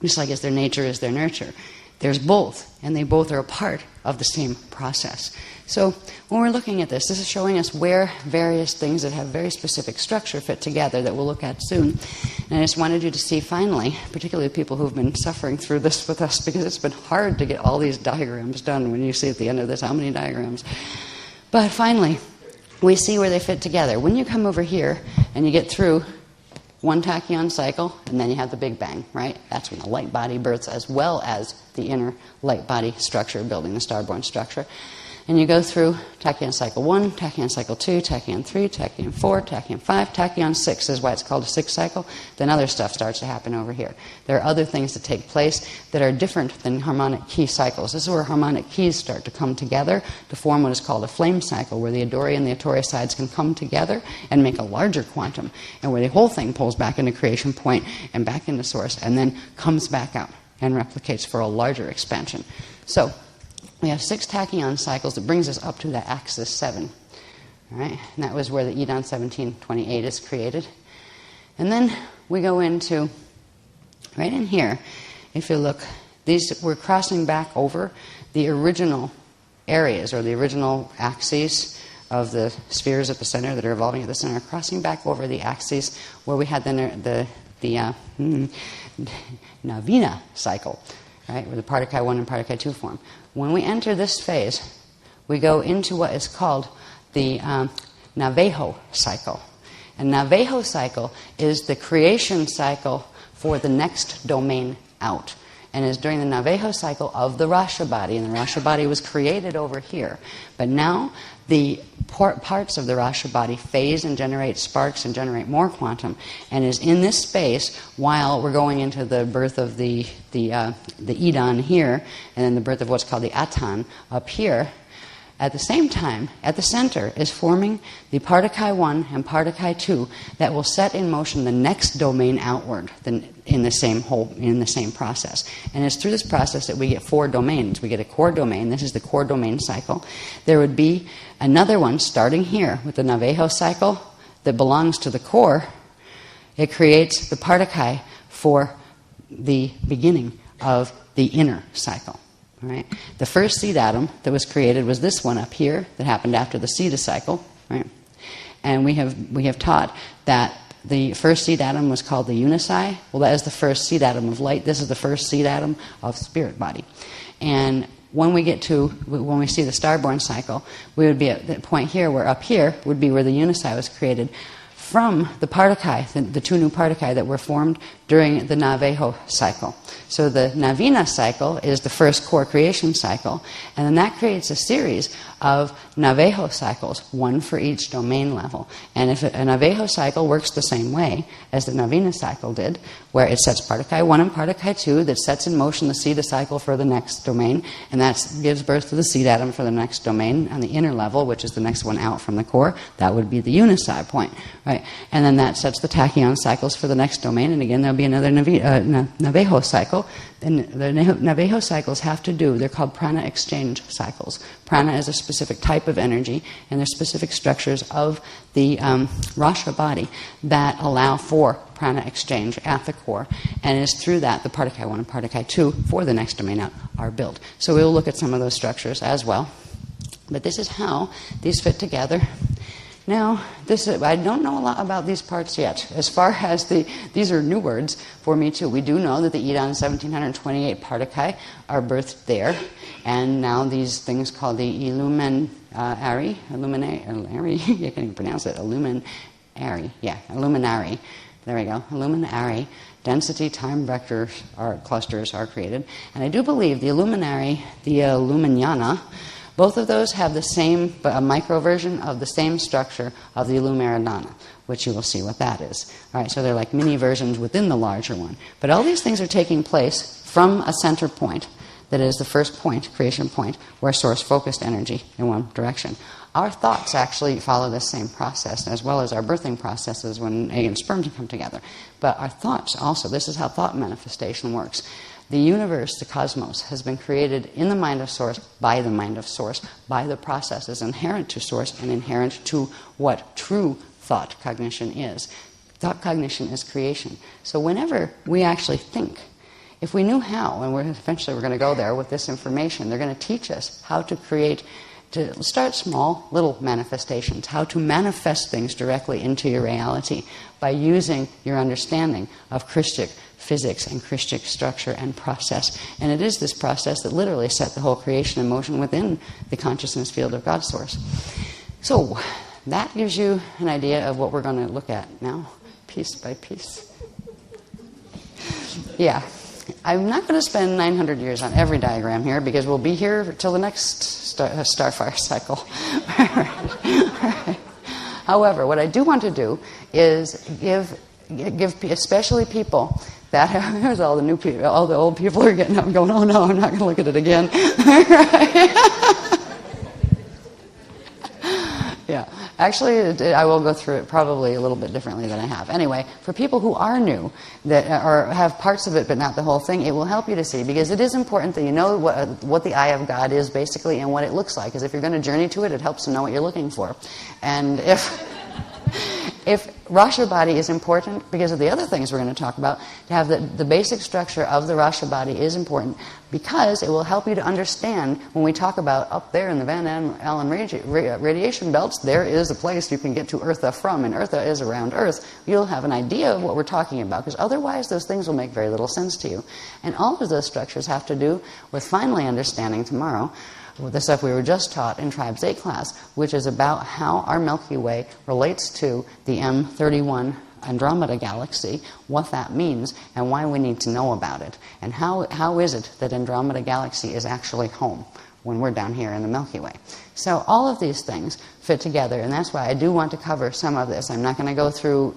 just like is there nature, is there nurture? There's both, and they both are a part of the same process. So when we're looking at this is showing us where various things that have very specific structure fit together that we'll look at soon. And I just wanted you to see finally, particularly people who've been suffering through this with us, because it's been hard to get all these diagrams done when you see at the end of this how many diagrams. But finally, we see where they fit together. When you come over here and you get through one tachyon cycle, and then you have the Big Bang, right? That's when the light body births as well as the inner light body structure building the starborn structure. And you go through tachyon cycle 1, tachyon cycle 2, tachyon 3, tachyon 4, tachyon 5, tachyon 6 is why it's called a 6 cycle. Then other stuff starts to happen over here. There are other things that take place that are different than harmonic key cycles. This is where harmonic keys start to come together to form what is called a flame cycle, where the Adori and the Atori sides can come together and make a larger quantum, and where the whole thing pulls back into creation point and back into source, and then comes back out and replicates for a larger expansion. So we have 6 tachyon cycles that brings us up to the axis 7. All right? And that was where the Edon 1728 is created. And then we go into, right in here, if you look, we're crossing back over the original areas or the original axes of the spheres at the center that are evolving at the center, crossing back over the axes where we had the Navina cycle, right, where the Partakai 1 and Partakai 2 form. When we enter this phase, we go into what is called the Navajo cycle. And Navajo cycle is the creation cycle for the next domain out. And is during the Navajo cycle of the Rasha body. And the Rasha body was created over here. But now the parts of the Rasha body phase and generate sparks and generate more quantum. And is in this space while we're going into the birth of the Edan here. And then the birth of what's called the Atan up here. At the same time, at the center, is forming the Partakai 1 and Partakai 2 that will set in motion the next domain outward in the same process. And it's through this process that we get 4 domains. We get a core domain. This is the core domain cycle. There would be another one starting here with the Navajo cycle that belongs to the core. It creates the Partakai for the beginning of the inner cycle. Right? The first seed atom that was created was this one up here that happened after the Sita cycle. Right? And we have taught that the first seed atom was called the Unisai. Well, that is the first seed atom of light. This is the first seed atom of spirit body. And when we see the starborn cycle, we would be at that point here where up here would be where the Unisai was created from the Partakai, the 2 new Partakai that were formed during the Navajo cycle. So the Navina cycle is the first core creation cycle, and then that creates a series of Navajo cycles, one for each domain level. And if a Navajo cycle works the same way as the Navina cycle did, where it sets Partakai 1 and Partakai 2, that sets in motion the Sita cycle for the next domain, and that gives birth to the seed atom for the next domain on the inner level, which is the next one out from the core, that would be the Unisai point. Right? And then that sets the tachyon cycles for the next domain, and again there'll be another Navajo cycle. And the Navajo cycles have to do, they're called prana exchange cycles. Prana is a specific type of energy, and there's specific structures of the Rasha body that allow for prana exchange at the core. And it's through that the Partakai 1 and Partakai 2 for the next domain out are built. So we'll look at some of those structures as well. But this is how these fit together. Now, I don't know a lot about these parts yet. As far as these are new words for me too. We do know that the Edan 1728 Partakai are birthed there, and now these things called the illuminary, you can't even pronounce it, illuminary, there we go, illuminary density time vector clusters are created. And I do believe the illuminary, the illuminiana, both of those have the same, but a micro version of the same structure of the Illumeridana, which you will see what that is. All right, so they're like mini versions within the larger one. But all these things are taking place from a center point that is the first point, creation point, where source focused energy in one direction. Our thoughts actually follow this same process, as well as our birthing processes when egg and sperm come together. But our thoughts also, this is how thought manifestation works. The universe, the cosmos, has been created in the mind of Source, by the mind of Source, by the processes inherent to Source and inherent to what true thought cognition is. Thought cognition is creation. So whenever we actually think, if we knew how, and eventually we're going to go there with this information, they're going to teach us how to create, to start small, little manifestations, how to manifest things directly into your reality by using your understanding of Christic physics and Christic structure and process. And it is this process that literally set the whole creation in motion within the consciousness field of God Source. So that gives you an idea of what we're going to look at now, piece by piece. Yeah. I'm not going to spend 900 years on every diagram here because we'll be here till the next starfire cycle. However, what I do want to do is give especially people that have, there's all the new people, all the old people are getting up and going, oh no, I'm not going to look at it again. Yeah. Actually, I will go through it probably a little bit differently than I have. Anyway, for people who are new, that or have parts of it but not the whole thing, it will help you to see, because it is important that you know what the eye of God is basically and what it looks like. Because if you're going to journey to it, it helps to know what you're looking for. And if Rasha body is important because of the other things we're going to talk about, to have the basic structure of the Rasha body is important because it will help you to understand when we talk about up there in the Van Allen radiation belts, there is a place you can get to Eartha from, and Eartha is around Earth. You'll have an idea of what we're talking about, because otherwise those things will make very little sense to you. And all of those structures have to do with finally understanding tomorrow the stuff we were just taught in Tribes 8 class, which is about how our Milky Way relates to the M31 Andromeda galaxy, what that means, and why we need to know about it. And how is it that Andromeda galaxy is actually home when we're down here in the Milky Way. So all of these things fit together, and that's why I do want to cover some of this. I'm not going to go through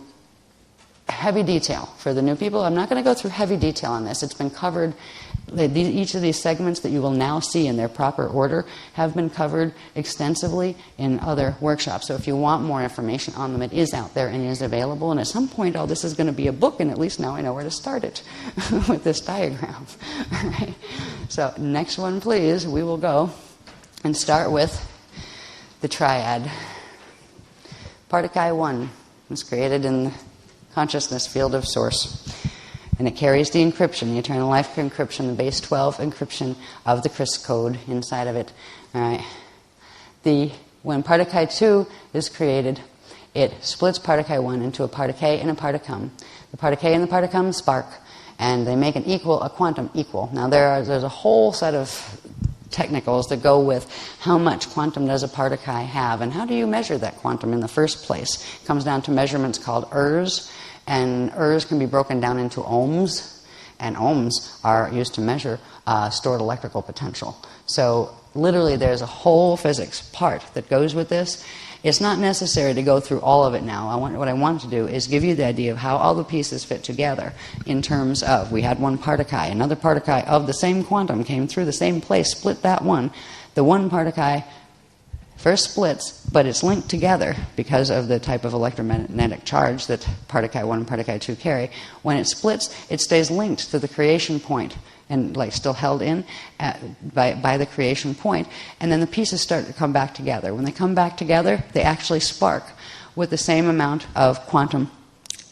heavy detail for the new people. I'm not going to go through heavy detail on this. It's been covered. Each of these segments that you will now see in their proper order have been covered extensively in other workshops. So if you want more information on them, it is out there and is available. And at some point, all this is going to be a book, and at least now I know where to start it with this diagram. Right? So next one, please. We will go and start with the triad. Particle 1 was created in the consciousness field of Source. And it carries the encryption, the eternal life encryption, the base 12 encryption of the Chris code inside of it. All right. When particle 2 is created, it splits particle 1 into a particle and a particum. The particle and the particum spark, and they make a quantum equal. Now there's a whole set of technicals that go with how much quantum does a particle have, and how do you measure that quantum in the first place. It comes down to measurements called ergs. And ergs can be broken down into ohms, and ohms are used to measure stored electrical potential. So literally there's a whole physics part that goes with this. It's not necessary to go through all of it now. What I want to do is give you the idea of how all the pieces fit together in terms of, we had one particle, another particle of the same quantum came through the same place, split that one. The one particle first splits, but it's linked together because of the type of electromagnetic charge that particle 1 and particle 2 carry. When it splits, it stays linked to the creation point and still held in by the creation point, and then the pieces start to come back together. When they come back together, they actually spark with the same amount of quantum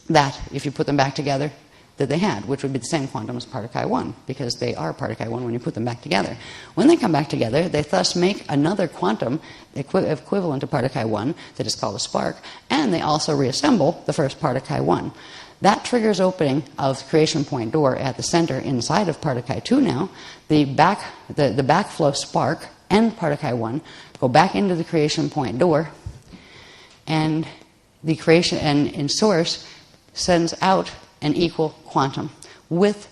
that, if you put them back together, that they had, which would be the same quantum as particle 1, because they are particle 1 when you put them back together. When they come back together, they thus make another quantum equivalent to particle 1 that is called a spark, and they also reassemble the first particle 1. That triggers opening of the creation point door at the center inside of particle 2 now. The backflow spark and particle 1 go back into the creation point door, and the creation and in Source sends out an equal quantum with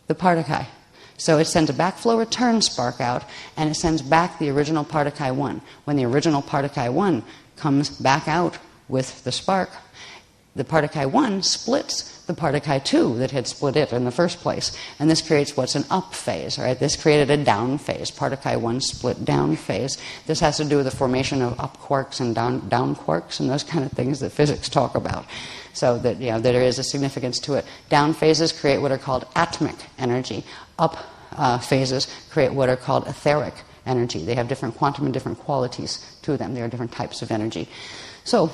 the particle. So it sends a backflow return spark out, and it sends back the original particle 1. When the original particle 1 comes back out with the spark, the particle 1 splits the particle 2 that had split it in the first place. And this creates what's an up phase. Right? This created a down phase. Particle 1 split down phase. This has to do with the formation of up quarks and down quarks and those kind of things that physics talk about. So that, there is a significance to it. Down phases create what are called atomic energy. Up phases create what are called etheric energy. They have different quantum and different qualities to them. They are different types of energy. So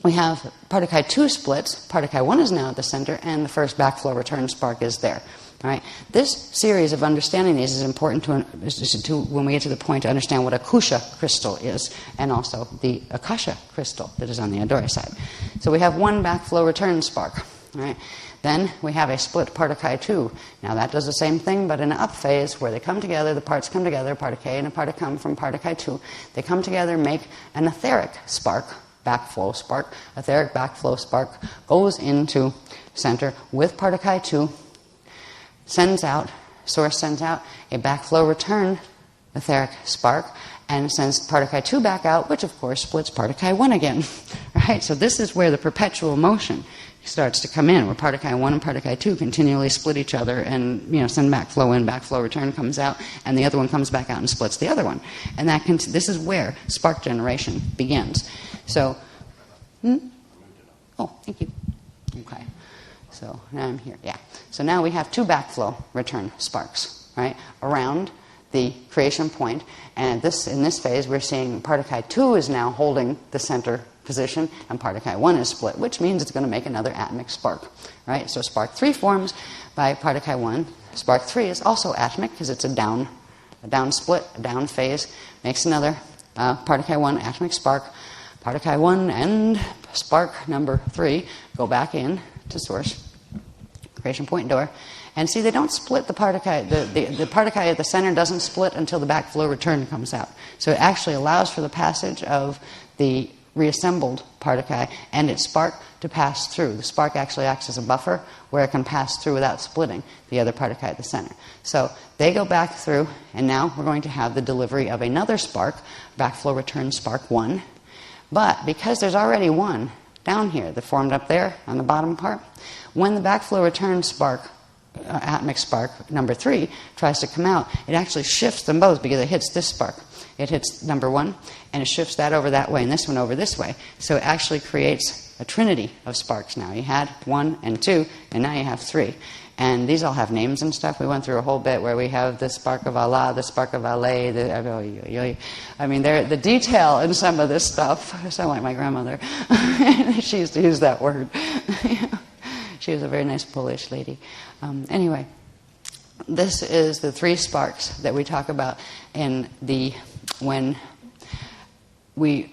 we have particle 2 splits. Particle 1 is now at the center, and the first backflow return spark is there. All right. This series of understanding these is important to when we get to the point to understand what a Kusha crystal is, and also the Akasha crystal that is on the Adora side. So we have one backflow return spark. All right. Then we have a split particle 2. Now that does the same thing, but in an up phase where they come together, the parts come together, particle A and a particum from particle 2. They come together, make an etheric spark, backflow spark. Etheric backflow spark goes into center with particle 2. Source sends out a backflow return etheric spark, and sends particle 2 back out, which of course splits particle 1 again. Right? So this is where the perpetual motion starts to come in, where particle 1 and particle 2 continually split each other and send backflow in, backflow return comes out, and the other one comes back out and splits the other one. And this is where spark generation begins. So, oh, thank you. Okay. So now I'm here. Yeah. So now we have 2 backflow return sparks, right, around the creation point. And in this phase, we're seeing particle 2 is now holding the center position, and particle 1 is split, which means it's going to make another atomic spark, right? So spark 3 forms by particle 1. Spark 3 is also atomic because it's a down split, a down phase, makes another particle 1 atomic spark. Particle 1 and spark number 3 go back in to source, creation point door. And see, they don't split the particle. The particle at the center doesn't split until the backflow return comes out. So it actually allows for the passage of the reassembled particle and its spark to pass through. The spark actually acts as a buffer where it can pass through without splitting the other particle at the center. So they go back through, and now we're going to have the delivery of another spark, backflow return spark 1. But because there's already one down here that formed up there on the bottom part, when the backflow return spark, atomic spark number 3, tries to come out, it actually shifts them both because it hits this spark. It hits number 1, and it shifts that over that way and this one over this way. So it actually creates a trinity of sparks now. You had 1 and 2, and now you have 3. And these all have names and stuff. We went through a whole bit where we have the spark of Allah, the spark of Allah. I mean, the detail in some of this stuff. I sound like my grandmother. She used to use that word. She was a very nice Polish lady. Anyway, this is the 3 sparks that we talk about in when we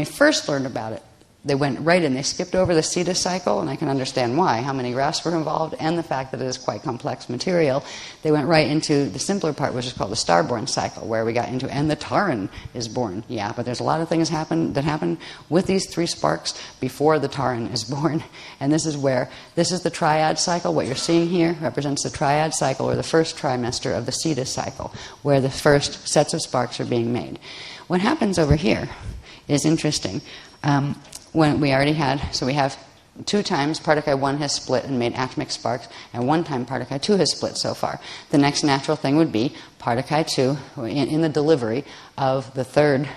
first learned about it. They went right in. They skipped over the Cetus cycle, and I can understand why, how many graphs were involved, and the fact that it is quite complex material. They went right into the simpler part, which is called the star-born cycle, where we got into, and the Taran is born. Yeah, but there's a lot of things that happen with these 3 sparks before the Taran is born. And this is the triad cycle. What you're seeing here represents the triad cycle, or the first trimester of the Cetus cycle, where the first sets of sparks are being made. What happens over here is interesting. When we already we have 2 times particle 1 has split and made atomic sparks, and 1 time particle 2 has split so far. The next natural thing would be particle 2 in the delivery of the 3rd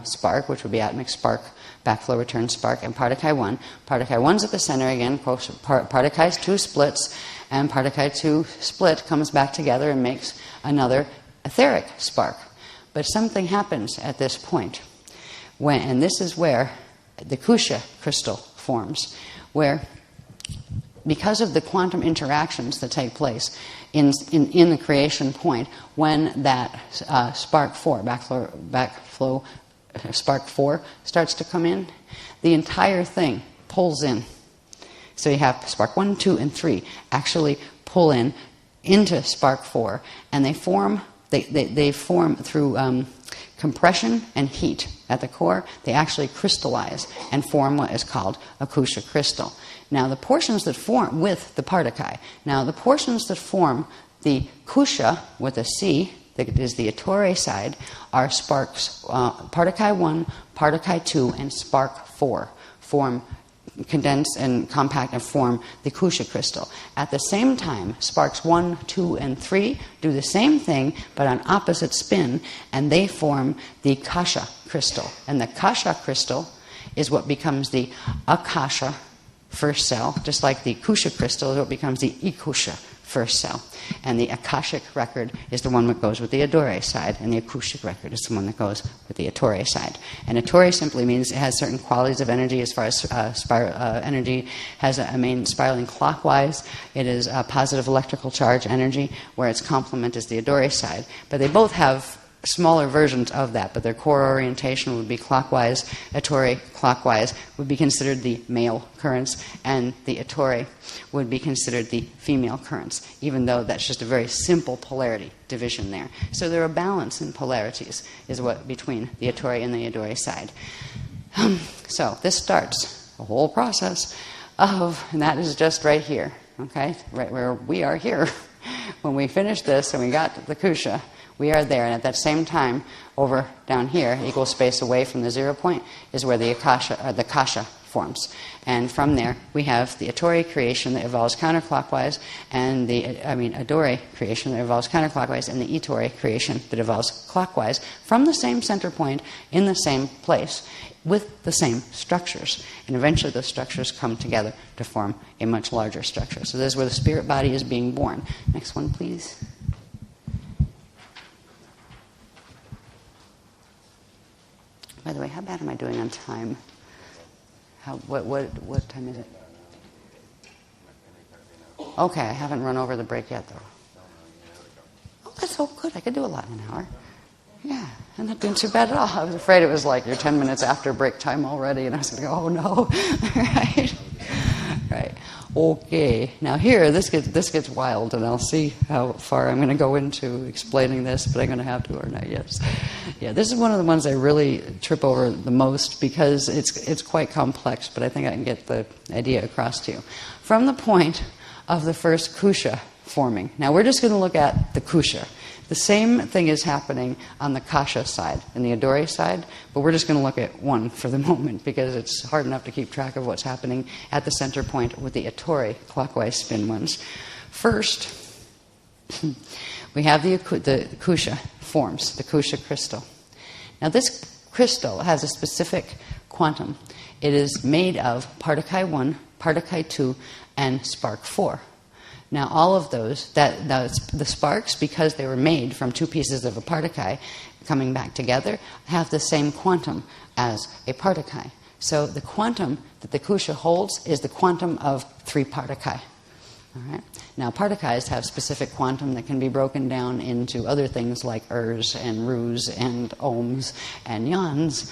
spark, which would be atomic spark, backflow return spark, and particle 1. Particle 1's at the center again, particle 2 splits, and particle 2 split comes back together and makes another etheric spark. But something happens at this point, and this is where the Kusha crystal forms, where because of the quantum interactions that take place in the creation point, when that spark 4, backflow spark 4 starts to come in, the entire thing pulls in. So you have spark 1, 2, and 3 actually pull into spark 4, and they form through compression and heat at the core. They actually crystallize and form what is called a Kusha crystal. Now the portions that form with the particle, the portions that form the Kusha with a C, that is the Ettore side, are sparks, particle 1, particle 2, and spark 4 form, condense and compact and form the Kusha crystal. At the same time, sparks 1, 2, and 3 do the same thing, but on opposite spin, and they form the Kasha crystal. And the Kasha crystal is what becomes the Akasha first cell, just like the Kusha crystal is what becomes the Ikusha first cell. And the Akashic record is the one that goes with the Adore side, and the Akushic record is the one that goes with the Ettore side. And Ettore simply means it has certain qualities of energy as far as energy has a main spiraling clockwise. It is a positive electrical charge energy, where its complement is the Adore side. But they both have smaller versions of that, but their core orientation would be clockwise. Ettore clockwise would be considered the male currents, and the Ettore would be considered the female currents, even though that's just a very simple polarity division there. So there are balance in polarities is what between the Ettore and the Adore side. So this starts a whole process and that is just right here, okay, right where we are here. When we finish this and we got the Kusha, we are there, and at that same time, over down here, equal space away from the 0 point, is where the Kasha forms. And from there, we have the Ettore creation that evolves counterclockwise, and the Adore creation that evolves counterclockwise, and the Ettore creation that evolves clockwise from the same center point in the same place with the same structures. And eventually those structures come together to form a much larger structure. So this is where the spirit body is being born. Next one, please. By the way, how bad am I doing on time? What time is it? Okay, I haven't run over the break yet, though. Oh, that's so good. I could do a lot in an hour. Yeah, I'm not doing too bad at all. I was afraid it was like you're 10 minutes after break time already, and I was going to go, oh no. Right. Right. Okay. Now here, this gets wild, and I'll see how far I'm going to go into explaining this, but I'm going to have to, aren't I? Yes. Yeah, this is one of the ones I really trip over the most because it's quite complex, but I think I can get the idea across to you. From the point of the first kusha forming. Now we're just going to look at the kusha. The same thing is happening on the kasha side and the adori side, but we're just going to look at one for the moment because it's hard enough to keep track of what's happening at the center point with the atori clockwise spin ones. First, we have the kusha forms, the kusha crystal. Now this crystal has a specific quantum. It is made of particle 1, particle 2, and spark 4. Now, all of those, the sparks, because they were made from two pieces of a particle coming back together, have the same quantum as a particle. So the quantum that the kusha holds is the quantum of 3 particle. All right. Now, particles have specific quantum that can be broken down into other things like ers and rus and ohms and yans,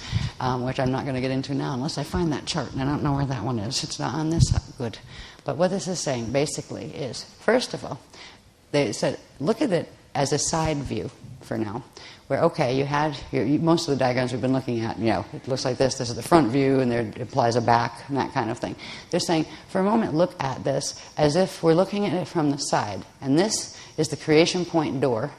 which I'm not going to get into now unless I find that chart, and I don't know where that one is. It's not on this. Good. But what this is saying basically is, first of all, they said, look at it as a side view for now, where, okay, you had, most of the diagrams we've been looking at, it looks like this is the front view, and there implies a back, and that kind of thing. They're saying, for a moment, look at this as if we're looking at it from the side, and this is the creation point door,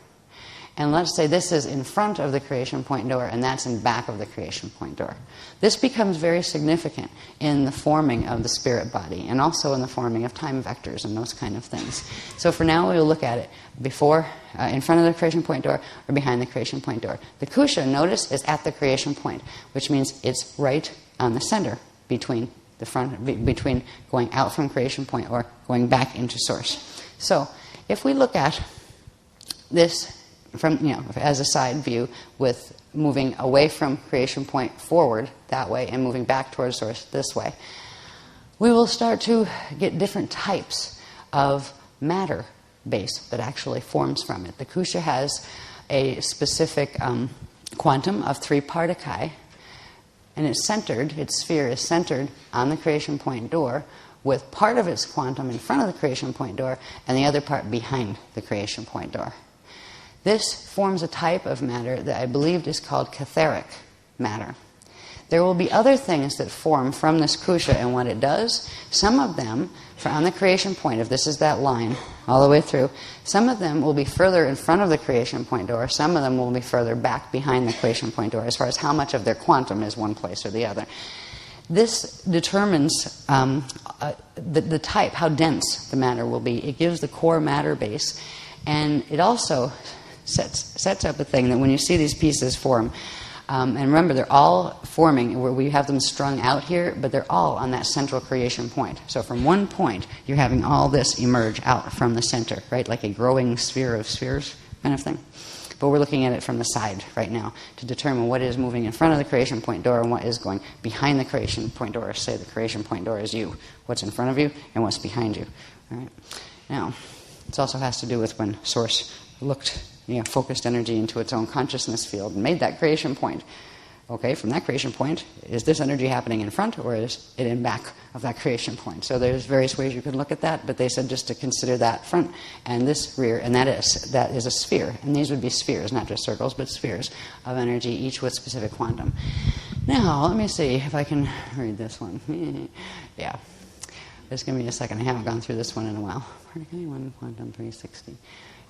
and let's say this is in front of the creation point door, and that's in back of the creation point door. This becomes very significant in the forming of the spirit body, and also in the forming of time vectors and those kind of things. So for now, we will look at it before, in front of the creation point door, or behind the creation point door. The kusha, notice, is at the creation point, which means it's right on the center between the front, between going out from creation point or going back into source. So if we look at this from, as a side view, with moving away from creation point forward that way and moving back towards source this way, we will start to get different types of matter base that actually forms from it. The kusha has a specific quantum of 3 particle, and it's centered, its sphere is centered on the creation point door, with part of its quantum in front of the creation point door and the other part behind the creation point door. This forms a type of matter that I believe is called catheric matter. There will be other things that form from this kusha and what it does. Some of them, on the creation point, if this is that line all the way through, some of them will be further in front of the creation point door, some of them will be further back behind the creation point door as far as how much of their quantum is one place or the other. This determines the type, how dense the matter will be. It gives the core matter base, and it also sets up a thing that when you see these pieces form, and remember, they're all forming where we have them strung out here, but they're all on that central creation point. So from one point, you're having all this emerge out from the center, right? Like a growing sphere of spheres kind of thing. But we're looking at it from the side right now to determine what is moving in front of the creation point door and what is going behind the creation point door. Say the creation point door is you. What's in front of you and what's behind you. All right. Now, this also has to do with when Source looked, focused energy into its own consciousness field and made that creation point. Okay, from that creation point, is this energy happening in front or is it in back of that creation point? So there's various ways you can look at that, but they said just to consider that front and this rear, and that is a sphere. And these would be spheres, not just circles, but spheres of energy, each with specific quantum. Now, let me see if I can read this one. Yeah. Just give me a second. I haven't gone through this one in a while. Particle 1, quantum 360.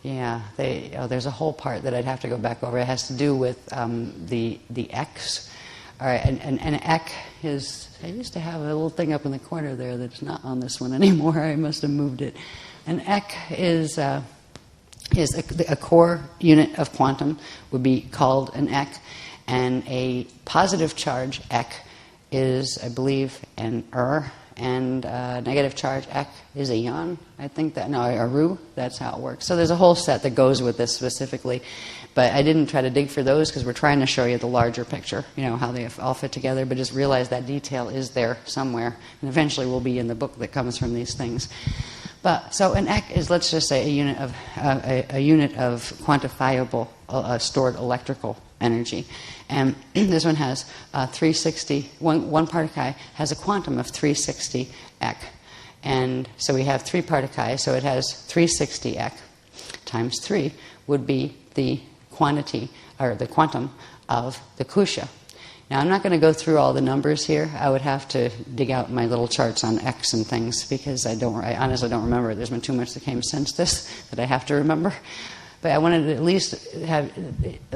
Yeah, there's a whole part that I'd have to go back over. It has to do with the X. All right, and Ek is, I used to have a little thing up in the corner there that's not on this one anymore. I must have moved it. An Ek is a core unit of quantum would be called an Ek, and a positive charge Ek is, I believe, an and negative charge ek is a yan. I think that, no, a ru, that's how it works. So there's a whole set that goes with this specifically, but I didn't try to dig for those because we're trying to show you the larger picture, how they all fit together, but just realize that detail is there somewhere, and eventually will be in the book that comes from these things. But so an ek is, let's just say, a unit of quantifiable stored electrical energy, and this one has 360. One particle has a quantum of 360 ek, and so we have 3 particles, so it has 360 ek times 3 would be the quantity or the quantum of the kusha. Now, I'm not going to go through all the numbers here. I would have to dig out my little charts on X and things because I honestly don't remember. There's been too much that came since this that I have to remember. But I wanted to at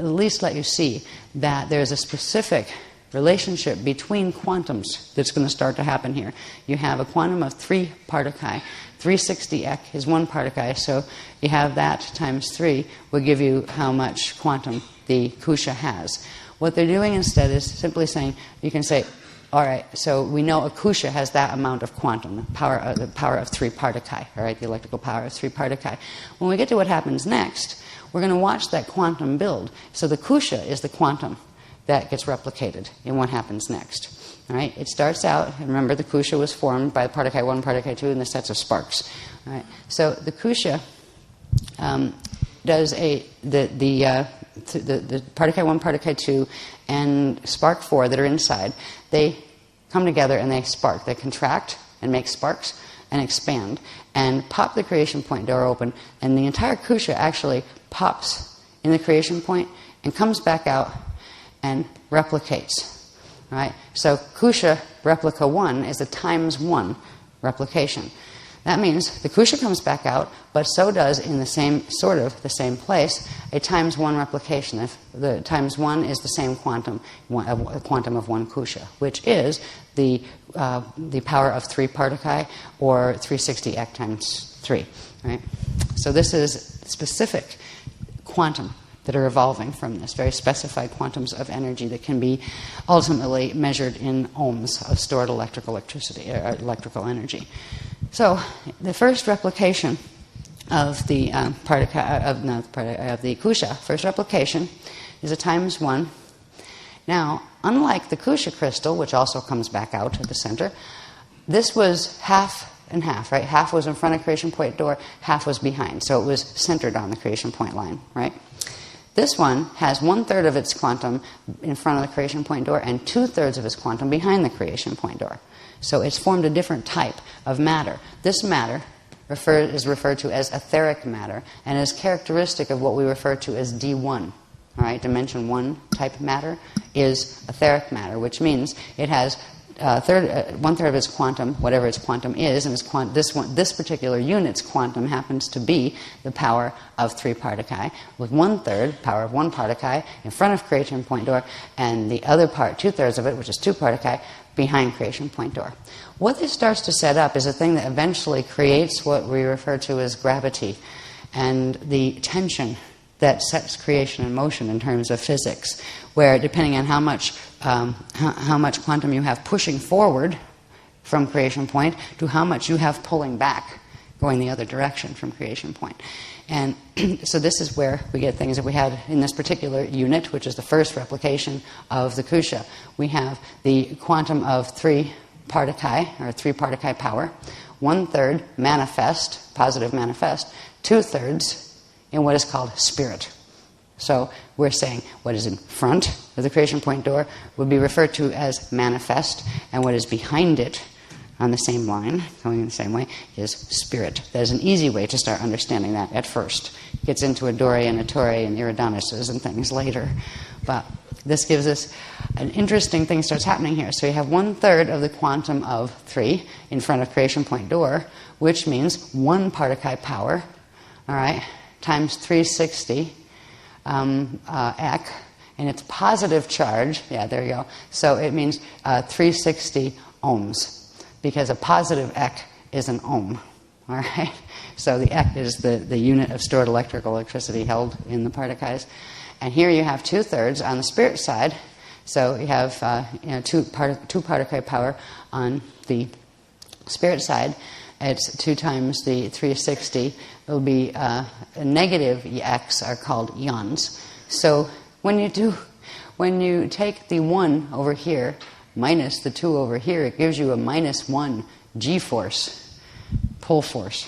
least let you see that there's a specific relationship between quantums that's going to start to happen here. You have a quantum of 3 particuli. 360 ek is 1 particle, so you have that times 3 will give you how much quantum the kusha has. What they're doing instead is simply saying, you can say, all right, so we know a kusha has that amount of quantum, the power of 3 particuli, all right, the electrical power of 3 particuli. When we get to what happens next, we're going to watch that quantum build. So the kusha is the quantum that gets replicated in what happens next. All right, it starts out, and remember the kusha was formed by particle 1, particle 2, and the sets of sparks. All right, so the kusha does the particle 1, particle 2, and spark 4 that are inside, they come together and they spark. They contract and make sparks and expand and pop the creation point door open, and the entire kusha actually pops in the creation point and comes back out and replicates. Right? So kusha replica 1 is a times 1 replication. That means the kusha comes back out, but so does, in the same place, a times 1 replication. If the times 1 is the same quantum, a quantum of 1 kusha, which is the power of 3 particuli, or 360 ek times 3. Right? So this is specific quantum that are evolving from this, very specified quantums of energy that can be ultimately measured in ohms of stored electrical energy. So the first replication of the kusha, first replication, is a times 1. Now, unlike the kusha crystal, which also comes back out at the center, this was half and half, right? Half was in front of creation point door, half was behind, so it was centered on the creation point line, right? This one has 1/3 of its quantum in front of the creation point door and 2/3 of its quantum behind the creation point door. So it's formed a different type of matter. This matter is referred to as etheric matter and is characteristic of what we refer to as D1. All right, dimension 1 type matter is etheric matter, which means it has 1/3 of its quantum, whatever its quantum is, and this particular unit's quantum happens to be the power of 3 particuli, with 1/3 power of 1 particle in front of creation point door, and the other part, 2/3 of it, which is 2 particuli, behind creation point door. What this starts to set up is a thing that eventually creates what we refer to as gravity and the tension that sets creation in motion in terms of physics, where depending on how much quantum you have pushing forward from creation point to how much you have pulling back, going the other direction from creation point. And so this is where we get things that we had in this particular unit, which is the first replication of the kusha. We have the quantum of 3 particuli, or 3 particuli power, 1/3 manifest, positive manifest, 2/3 in what is called spirit. So we're saying what is in front of the creation point door would be referred to as manifest, and what is behind it on the same line, going in the same way, is spirit. That is an easy way to start understanding that at first. It gets into a Dore and a Tore and Iridanuses and things later. But this gives us an interesting thing starts happening here. So you have 1/3 of the quantum of 3 in front of creation point door, which means 1 particle power, all right, times 360 ek, and it's positive charge. Yeah, there you go. So it means 360 ohms, because a positive ek is an ohm. All right? So the ek is the unit of stored electrical electricity held in the particles. And here you have 2/3 on the spirit side. So you have two particle power on the spirit side. It's 2 times the 360. It will be a negative x are called yons. So when you take the 1 over here minus the 2 over here, it gives you a -1 g-force, pull force,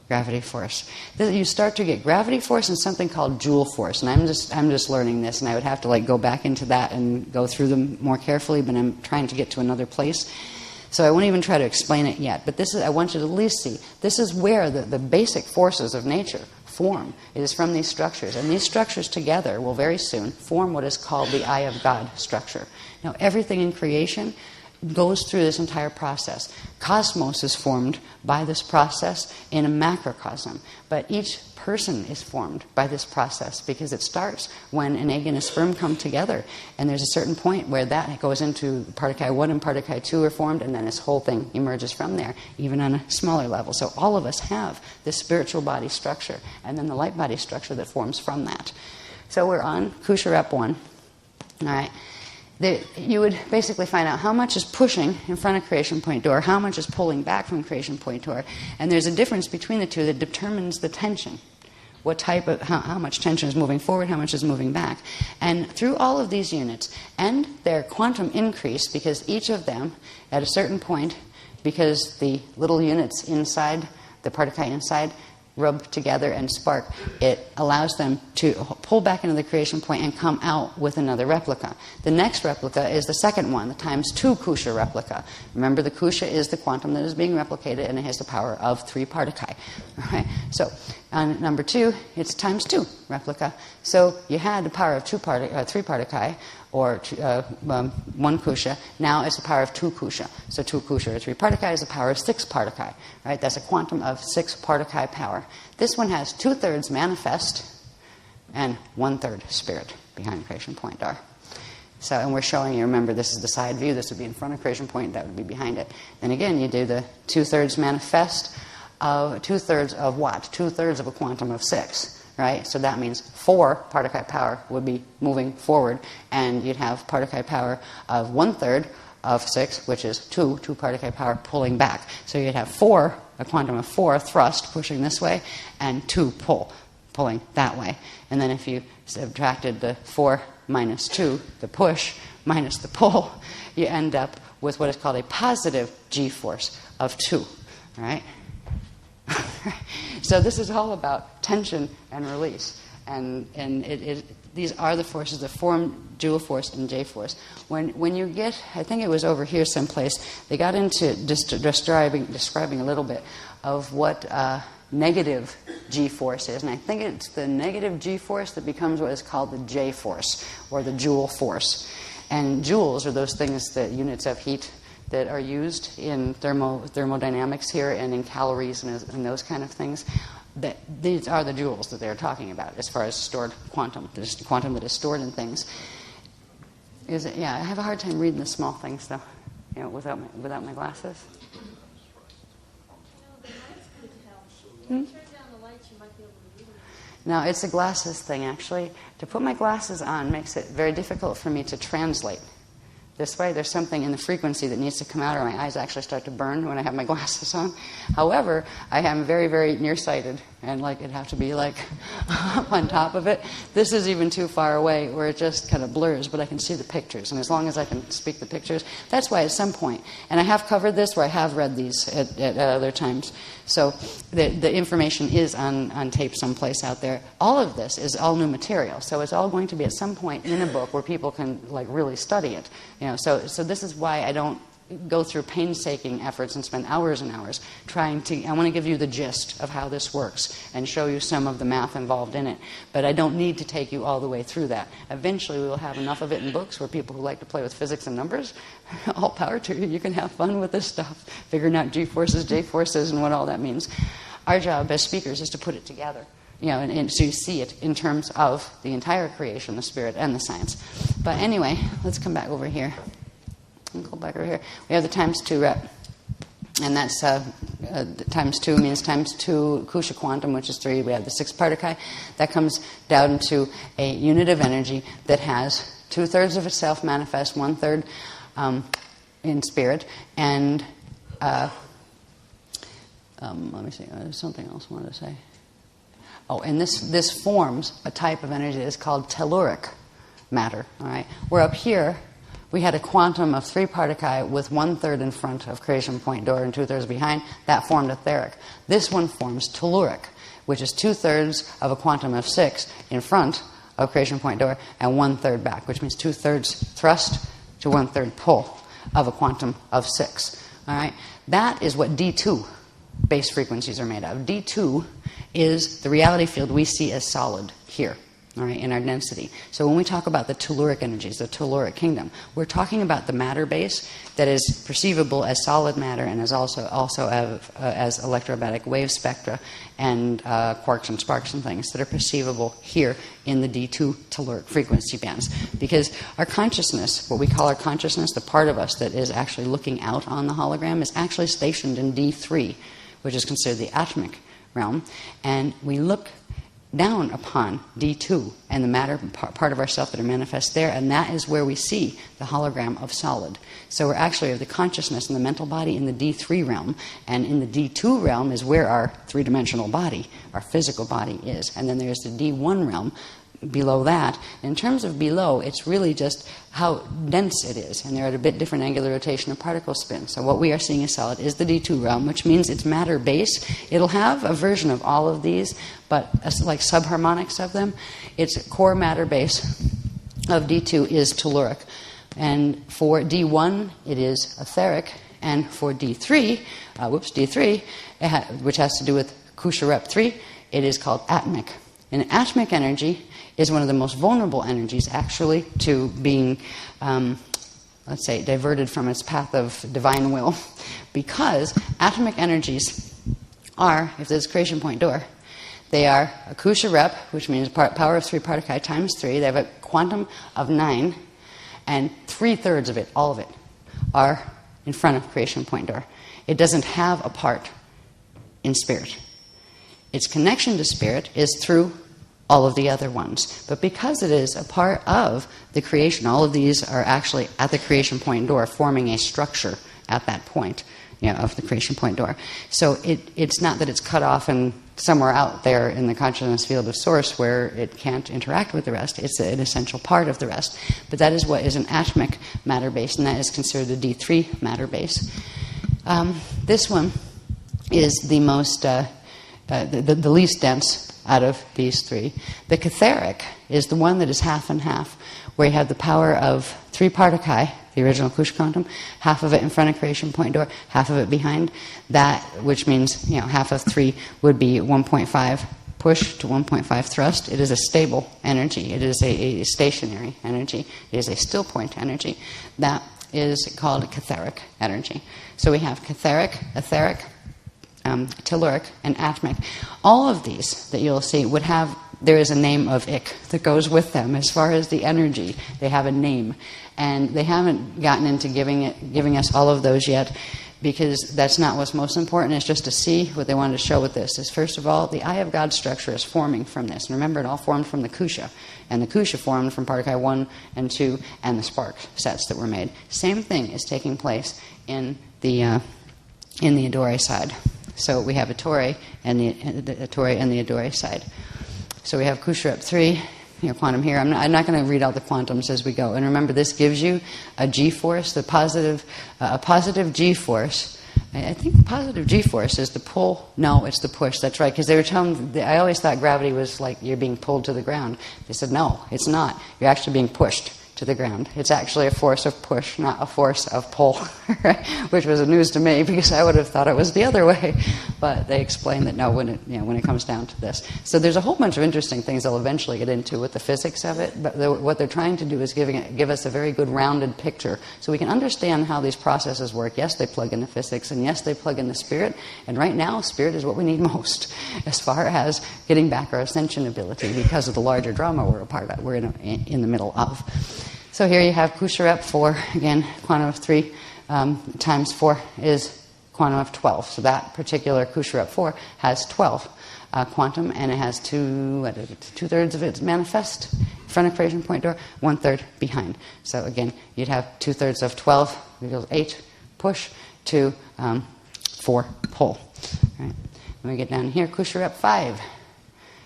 gravity force. You start to get gravity force and something called joule force. And I'm just learning this, and I would have to go back into that and go through them more carefully, but I'm trying to get to another place. So I won't even try to explain it yet. But I want you to at least see, this is where the basic forces of nature form. It is from these structures. And these structures together will very soon form what is called the eye of God structure. Now, everything in creation goes through this entire process. Cosmos is formed by this process in a macrocosm. But each person is formed by this process because it starts when an egg and a sperm come together. And there's a certain point where that goes into particle 1 and particle 2 are formed, and then this whole thing emerges from there, even on a smaller level. So all of us have this spiritual body structure, and then the light body structure that forms from that. So we're on Kusha Rep 1. All right. You would basically find out how much is pushing in front of creation point door, how much is pulling back from creation point door, and there's a difference between the two that determines the tension. What type of, how much tension is moving forward, how much is moving back. And through all of these units, and their quantum increase, because each of them, at a certain point, because the little units inside, the particle inside, rub together and spark, it allows them to pull back into the creation point and come out with another replica. The next replica is the second one, the times 2 Kusha replica. Remember, the Kusha is the quantum that is being replicated, and it has the power of 3 particle. Right? So on number 2, it's times 2 replica. So you had the power of 3 particle, or 1 Kusha. Now it's the power of 2 Kusha. So 2 Kusha or 3 particle is the power of 6 particle. Right? That's a quantum of 6 particle power. This one has 2/3 manifest and 1/3 spirit behind creation point R. So, and we're showing you, remember, this is the side view. This would be in front of creation point. That would be behind it. Then again, you do the 2/3 manifest of 2/3 of what? 2/3 of a quantum of 6. Right? So that means 4 particle power would be moving forward, and you'd have particle power of 1/3 of 6, which is 2 particle power pulling back. So you'd have 4, a quantum of 4 thrust pushing this way, and 2 pulling that way. And then if you subtracted the 4 minus 2, the push minus the pull, you end up with what is called a positive G-force of 2. All right? So this is all about tension and release, and these are the forces that form joule force and J force. When you get, I think it was over here someplace, they got into describing a little bit of what negative G force is, and I think it's the negative G force that becomes what is called the J force, or the joule force. And joules are those things, the units of heat that are used in thermodynamics here, and in calories and those kind of things. These are the joules that they're talking about as far as stored quantum. There's the quantum that is stored in things. Yeah, I have a hard time reading the small things though, without my glasses. The lights could help. When you turn down the lights, you might be able to read them. No, it's a glasses thing actually. To put my glasses on makes it very difficult for me to translate. This way, there's something in the frequency that needs to come out, or my eyes actually start to burn when I have my glasses on. However, I am very, very nearsighted, and it'd have to be up on top of it. This is even too far away where it just kind of blurs, but I can see the pictures, and as long as I can speak the pictures, that's why at some point, and I have covered this where I have read these at other times, so the information is on tape someplace out there. All of this is all new material, so it's all going to be at some point in a book where people can really study it. So this is why I don't go through painstaking efforts and spend hours and hours trying to... I want to give you the gist of how this works and show you some of the math involved in it. But I don't need to take you all the way through that. Eventually we will have enough of it in books where people who like to play with physics and numbers, all power to you. You can have fun with this stuff, figuring out G-forces, J-forces, and what all that means. Our job as speakers is to put it together. And so you see it in terms of the entire creation, the spirit, and the science. But anyway, let's come back over here. Go back over here. We have the times 2 rep. And that's times 2 means times 2 Kusha quantum, which is 3. We have the 6 particle. That comes down to a unit of energy that has 2/3 of itself manifest, 1/3 in spirit, and let me see, there's something else I wanted to say. Oh, and this forms a type of energy that is called telluric matter. All right, we're up here. We had a quantum of 3 particle with 1/3 in front of creation point door and 2/3 behind. That formed etheric. This one forms telluric, which is 2/3 of a quantum of 6 in front of creation point door and 1/3 back, which means 2/3 thrust to 1/3 pull of a quantum of 6. All right, that is what D2 base frequencies are made of. D2 is the reality field we see as solid here. All right, in our density. So when we talk about the telluric energies, the telluric kingdom, we're talking about the matter base that is perceivable as solid matter and is also as electromagnetic wave spectra and quarks and sparks and things that are perceivable here in the D2 telluric frequency bands. Because our consciousness, what we call our consciousness, the part of us that is actually looking out on the hologram, is actually stationed in D3, which is considered the atomic realm, and we look down upon D2 and the matter part of ourself that are manifest there, and that is where we see the hologram of solid. So we're actually of the consciousness and the mental body in the D3 realm, and in the D2 realm is where our three-dimensional body, our physical body is. And then there's the D1 realm below that. In terms of below, it's really just how dense it is, and they're at a bit different angular rotation of particle spin. So what we are seeing as solid is the D2 realm, which means it's matter base. It'll have a version of all of these, but like subharmonics of them. Its core matter base of D2 is telluric, and for D1 it is etheric, and for D3, which has to do with Kusha Rep 3, it is called atomic. And atomic energy is one of the most vulnerable energies, actually, to being, let's say, diverted from its path of divine will, because atomic energies are, if there's creation point door, they are a Kusha Rep, which means power of 3 particle times 3. They have a quantum of 9, and 3/3 of it, all of it, are in front of creation point door. It doesn't have a part in spirit. Its connection to spirit is through all of the other ones. But because it is a part of the creation, all of these are actually at the creation point door, forming a structure at that point, of the creation point door. So it's not that it's cut off and somewhere out there in the consciousness field of source where it can't interact with the rest. It's an essential part of the rest. But that is what is an atomic matter base, and that is considered the D3 matter base. This one is the most, the least dense out of these three. The catheric is the one that is half and half, where you have the power of 3 particle, the original Kusha quantum, half of it in front of creation point door, half of it behind. That, which means, half of 3 would be 1.5 push to 1.5 thrust. It is a stable energy. It is a stationary energy. It is a still point energy. That is called catheric energy. So we have catheric, etheric, telluric, and atomic. All of these that you'll see would have, there is a name of Ik that goes with them as far as the energy. They have a name. And they haven't gotten into giving us all of those yet, because that's not what's most important. It's just to see what they wanted to show with this. Is first of all, the Eye of God structure is forming from this. And remember, it all formed from the Kusha. And the Kusha formed from particle 1 and 2 and the spark sets that were made. Same thing is taking place in the Adore side. So we have Ettore and the Ettore and the Adore side. So we have Kusha Rep 3, quantum here. I'm not going to read all the quantums as we go. And remember, this gives you a G-force, a positive G-force. I think the positive G-force is the pull. No, it's the push. That's right, because they were telling me, I always thought gravity was like you're being pulled to the ground. They said, no, it's not. You're actually being pushed to the ground. It's actually a force of push, not a force of pull, which was news to me, because I would have thought it was the other way. But they explained that no, when it comes down to this. So there's a whole bunch of interesting things they'll eventually get into with the physics of it. But what they're trying to do is give us a very good rounded picture, so we can understand how these processes work. Yes, they plug into physics, and yes, they plug into spirit. And right now, spirit is what we need most, as far as getting back our ascension ability, because of the larger drama we're a part of. We're in the middle of. So here you have Kusha Rep 4, again, quantum of 3 times 4 is quantum of 12. So that particular Kusha Rep 4 has 12 quantum, and it has 2/3 of it manifest front of creation point door, 1/3 behind. So again, you'd have 2/3 of 12 equals 8 push to 4 pull. Right. When we get down here, Kusha rep 5.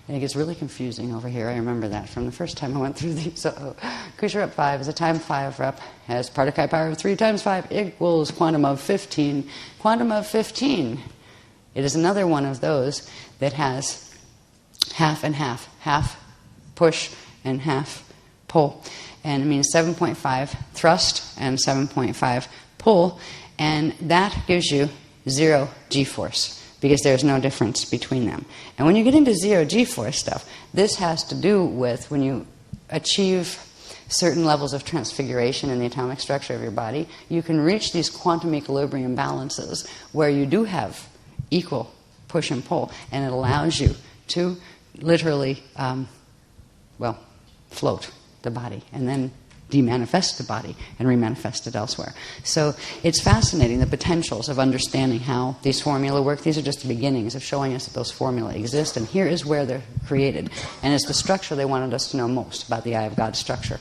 And it gets really confusing over here. I remember that from the first time I went through these. So Kusha rep 5 is a time 5 rep, has Partakai power of 3 times 5 equals quantum of 15. Quantum of 15. It is another one of those that has half and half. Half push and half pull. And it means 7.5 thrust and 7.5 pull. And that gives you 0 G-force, because there's no difference between them. And when you get into 0 G-force stuff, this has to do with when you achieve certain levels of transfiguration in the atomic structure of your body, you can reach these quantum equilibrium balances where you do have equal push and pull, and it allows you to literally, float the body and then demanifest the body and remanifest it elsewhere. So it's fascinating, the potentials of understanding how these formula work. These are just the beginnings of showing us that those formula exist, and here is where they're created. And it's the structure they wanted us to know most about, the Eye of God structure.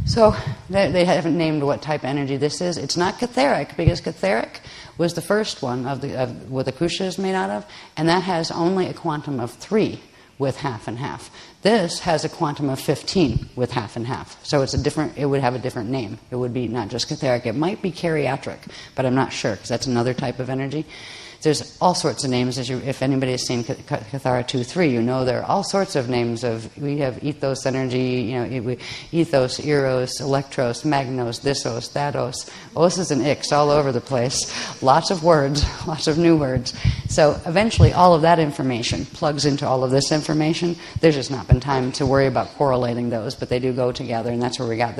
So they haven't named what type energy this is. It's not catheric, because catheric was the first one of what the Kusha is made out of, and that has only a quantum of 3 with half and half. This has a quantum of 15 with half and half. So it would have a different name. It would be not just catheric. It might be chariatric, but I'm not sure, because that's another type of energy. There's all sorts of names. If anybody has seen Cathara 2-3, you know there are all sorts of names we have ethos energy, ethos, eros, electros, magnos, thisos, thatos, oses and ix all over the place. Lots of words, lots of new words. So eventually all of that information plugs into all of this information. There's just not been time to worry about correlating those, but they do go together, and that's where we got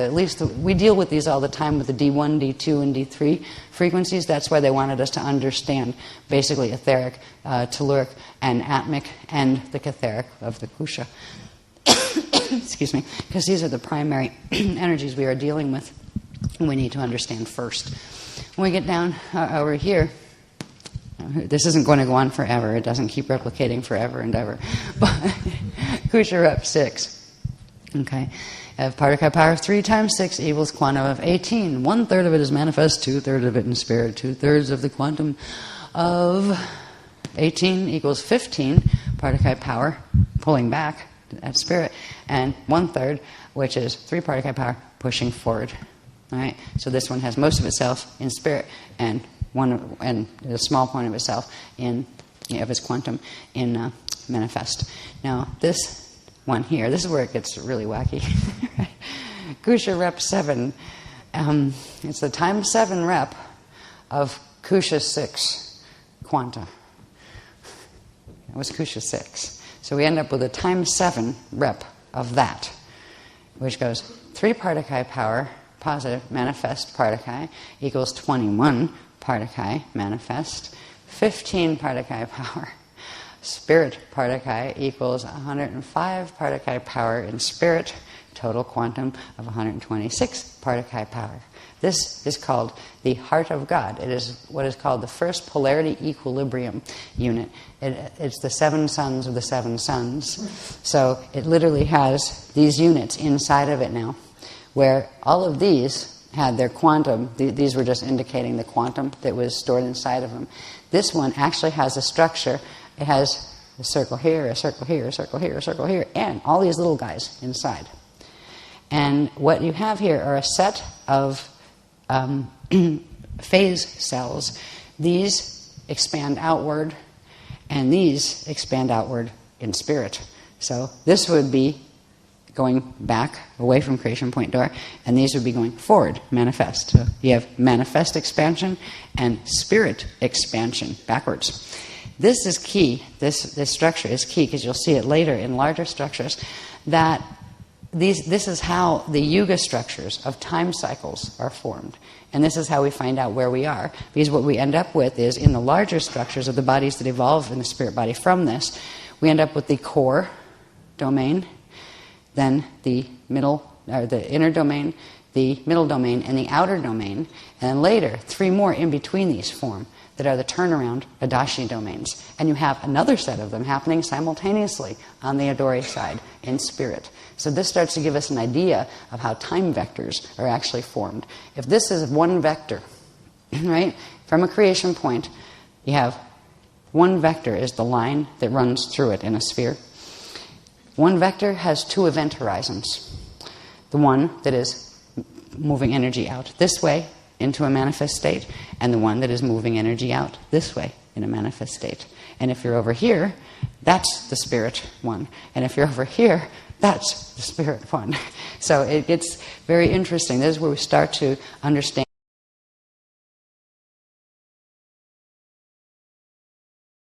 we deal with these all the time with the D1, D2, and D3 frequencies. That's why they wanted us to understand basically etheric, telluric, and atmic, and the catheric of the Kusha. Excuse me, because these are the primary energies we are dealing with, and we need to understand first. When we get down over here, this isn't going to go on forever. It doesn't keep replicating forever and ever. But Kusha rep 6. Okay. Partakai power of 3 times 6 equals quantum of 18. 1/3 of it is manifest, 2/3 of it in spirit. 2/3 of the quantum of 18 equals 15. Partakai power pulling back at spirit, and 1/3, which is 3 Partakai power pushing forward. All right. So this one has most of itself in spirit, and a small point of itself of its quantum in manifest. Now this one here, this is where it gets really wacky. Kusha rep 7. It's the times 7 rep of Kusha 6 quanta. That was Kusha 6. So we end up with a times 7 rep of that, which goes 3 Partakai power, positive, manifest Partakai, equals 21 Partakai, manifest, 15 Partakai power. Spirit Partakai equals 105 Partakai power in spirit, total quantum of 126 Partakai power. This is called the Heart of God. It is what is called the first polarity equilibrium unit. It's the 7 suns of the 7 suns. So it literally has these units inside of it now, where all of these had their quantum. These were just indicating the quantum that was stored inside of them. This one actually has a structure. It has a circle here, a circle here, a circle here, a circle here, and all these little guys inside. And what you have here are a set of phase cells. These expand outward, and these expand outward in spirit. So this would be going back away from creation point door, and these would be going forward, manifest. So you have manifest expansion and spirit expansion backwards. This is key. This structure is key, because you'll see it later in larger structures, that this is how the yuga structures of time cycles are formed. And this is how we find out where we are. Because what we end up with is, in the larger structures of the bodies that evolve in the spirit body from this, we end up with the core domain, then the middle, or the inner domain, the middle domain, and the outer domain. And then later, 3 more in between these form that are the turnaround Adashi domains. And you have another set of them happening simultaneously on the Adori side in spirit. So this starts to give us an idea of how time vectors are actually formed. If this is one vector, right, from a creation point, you have one vector is the line that runs through it in a sphere. One vector has 2 event horizons. The one that is moving energy out this way into a manifest state, and the one that is moving energy out this way in a manifest state. And if you're over here, that's the spirit one. And if you're over here, that's the spirit one. So it gets very interesting. This is where we start to understand